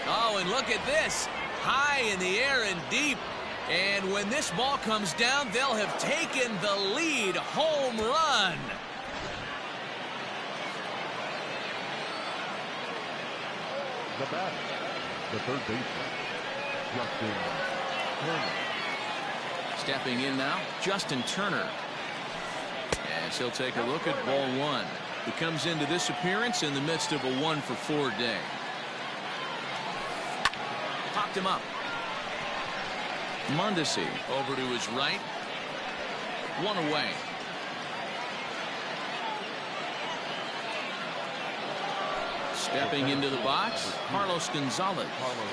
Oh, and look at this. High in the air and deep. And when this ball comes down, they'll have taken the lead. Home run. The batter, the third baseman, Justin Turner. Stepping in now, Justin Turner. As he'll take a look at ball 1. He comes into this appearance in the midst of a 1-for-4 day. Popped him up. Mondesi over to his right. 1 away. Stepping into the box, Carlos Gonzalez.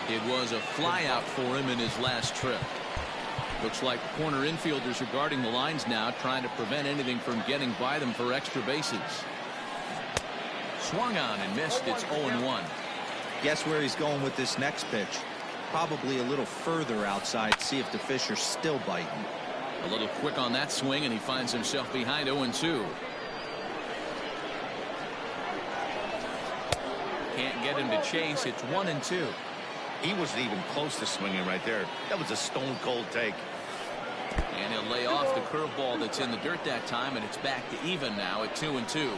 It was a flyout for him in his last trip. Looks like corner infielders are guarding the lines now, trying to prevent anything from getting by them for extra bases. Swung on and missed. It's 0-1. Guess where he's going with this next pitch? Probably a little further outside. See if the fish are still biting. A little quick on that swing, and he finds himself behind 0-2. Can't get him to chase. It's 1-2. He wasn't even close to swinging right there. That was a stone cold take. And he'll lay off the curveball that's in the dirt that time, and it's back to even now at 2-2.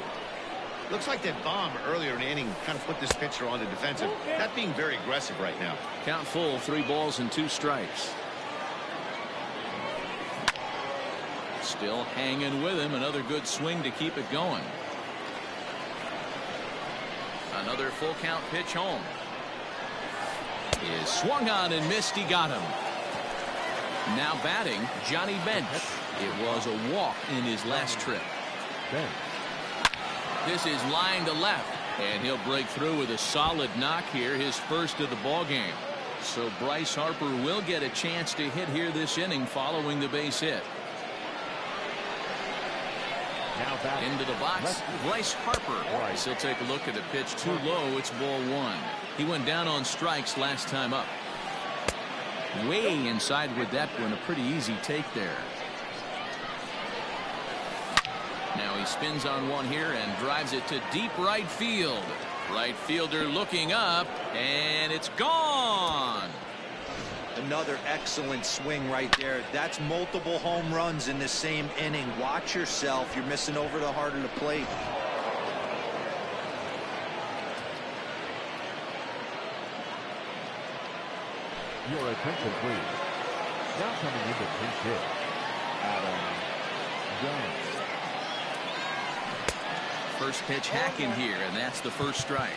Looks like that bomb earlier in the inning kind of put this pitcher on the defensive. Not being very aggressive right now. Count full, 3 balls and 2 strikes. Still hanging with him. Another good swing to keep it going. Another full count pitch home. Is swung on and missed. He got him. Now batting, Johnny Bench. It was a walk in his last trip. Bench. This is line to left, and he'll break through with a solid knock here, his first of the ball game. So Bryce Harper will get a chance to hit here this inning following the base hit. Now back Into the box, Bryce Harper. As he'll take a look at the pitch too low. It's ball 1. He went down on strikes last time up. Way inside with that one. A pretty easy take there. Now he spins on one here and drives it to deep right field. Right fielder looking up, and it's gone. Another excellent swing right there. That's multiple home runs in the same inning. Watch yourself. You're missing over the heart of the plate. Your attention, please. Now coming into pinch hit, Adam Jones. First pitch hacking here, and that's the first strike.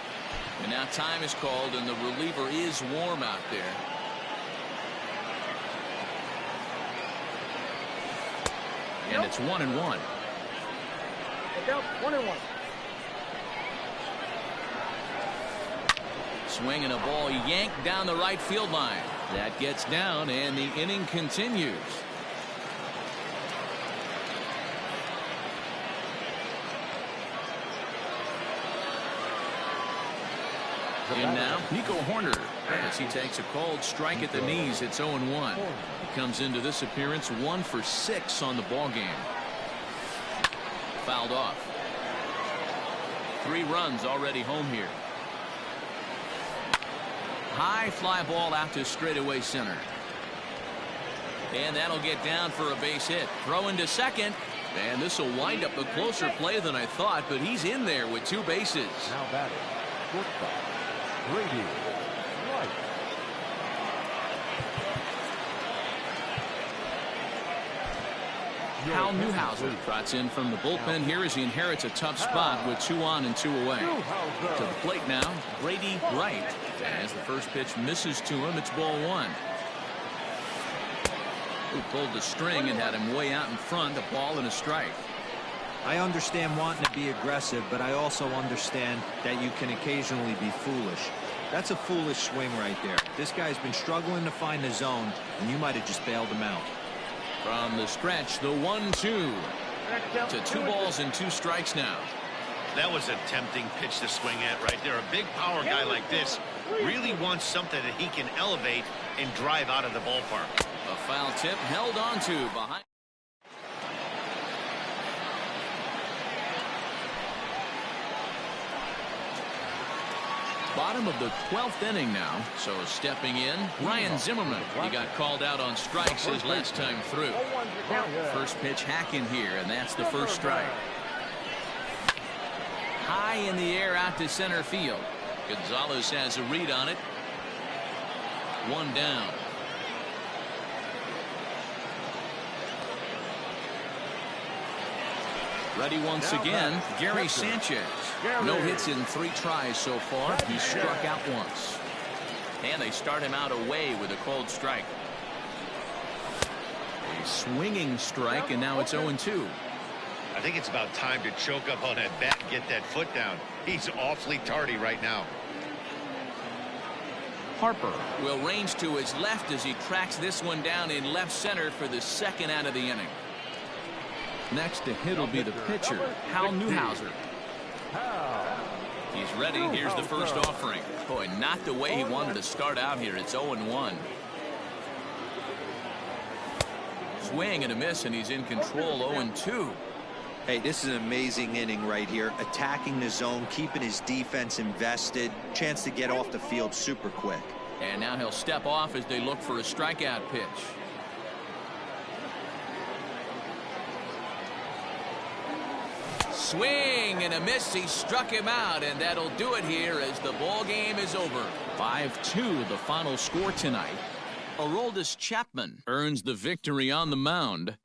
And now time is called, and the reliever is warm out there. And it's 1-1. 1-1. Swing and a ball yanked down the right field line. That gets down, and the inning continues. In now, Nico Horner, as he takes a called strike at the knees. It's 0-1. He comes into this appearance 1 for 6 on the ball game. fouled off. 3 runs already home here. High fly ball out to straightaway center. And that'll get down for a base hit. Throw into second. And this will wind up a closer play than I thought, but he's in there with 2 bases. Now batting, shortstop, Brady, right. Hal Newhouser trots in from the bullpen here as he inherits a tough spot with 2 on and 2 away. To the plate now, Brady Wright. As the first pitch misses to him, it's ball 1. Who pulled the string and had him way out in front, a ball and a strike. I understand wanting to be aggressive, but I also understand that you can occasionally be foolish. That's a foolish swing right there. This guy's been struggling to find the zone, and you might have just bailed him out. From the stretch, the 1-2 to 2 balls and 2 strikes now. That was a tempting pitch to swing at right there. A big power guy like this really wants something that he can elevate and drive out of the ballpark. A foul tip held on to behind. Bottom of the 12th inning now. So stepping in, Ryan Zimmerman. He got called out on strikes his last time through. First pitch hack in here, and that's the first strike. High in the air out to center field. Gonzalez has a read on it. 1 down. Ready once again, Gary Sanchez. No hits in 3 tries so far. He struck out once. And they start him out away with a cold strike. A swinging strike, and now it's 0-2. I think it's about time to choke up on that bat and get that foot down. He's awfully tardy right now. Harper will range to his left as he tracks this one down in left center for the 2nd out of the inning. Next to hit will be the pitcher, Hal Newhouser. He's ready. Here's the first offering. Boy, not the way he wanted to start out here. It's 0-1. Swing and a miss, and he's in control. 0-2. Hey, this is an amazing inning right here. Attacking the zone, keeping his defense invested. Chance to get off the field super quick. And now he'll step off as they look for a strikeout pitch. Swing and a miss. He struck him out, and that'll do it here as the ball game is over. 5-2 the final score tonight. Aroldis Chapman earns the victory on the mound.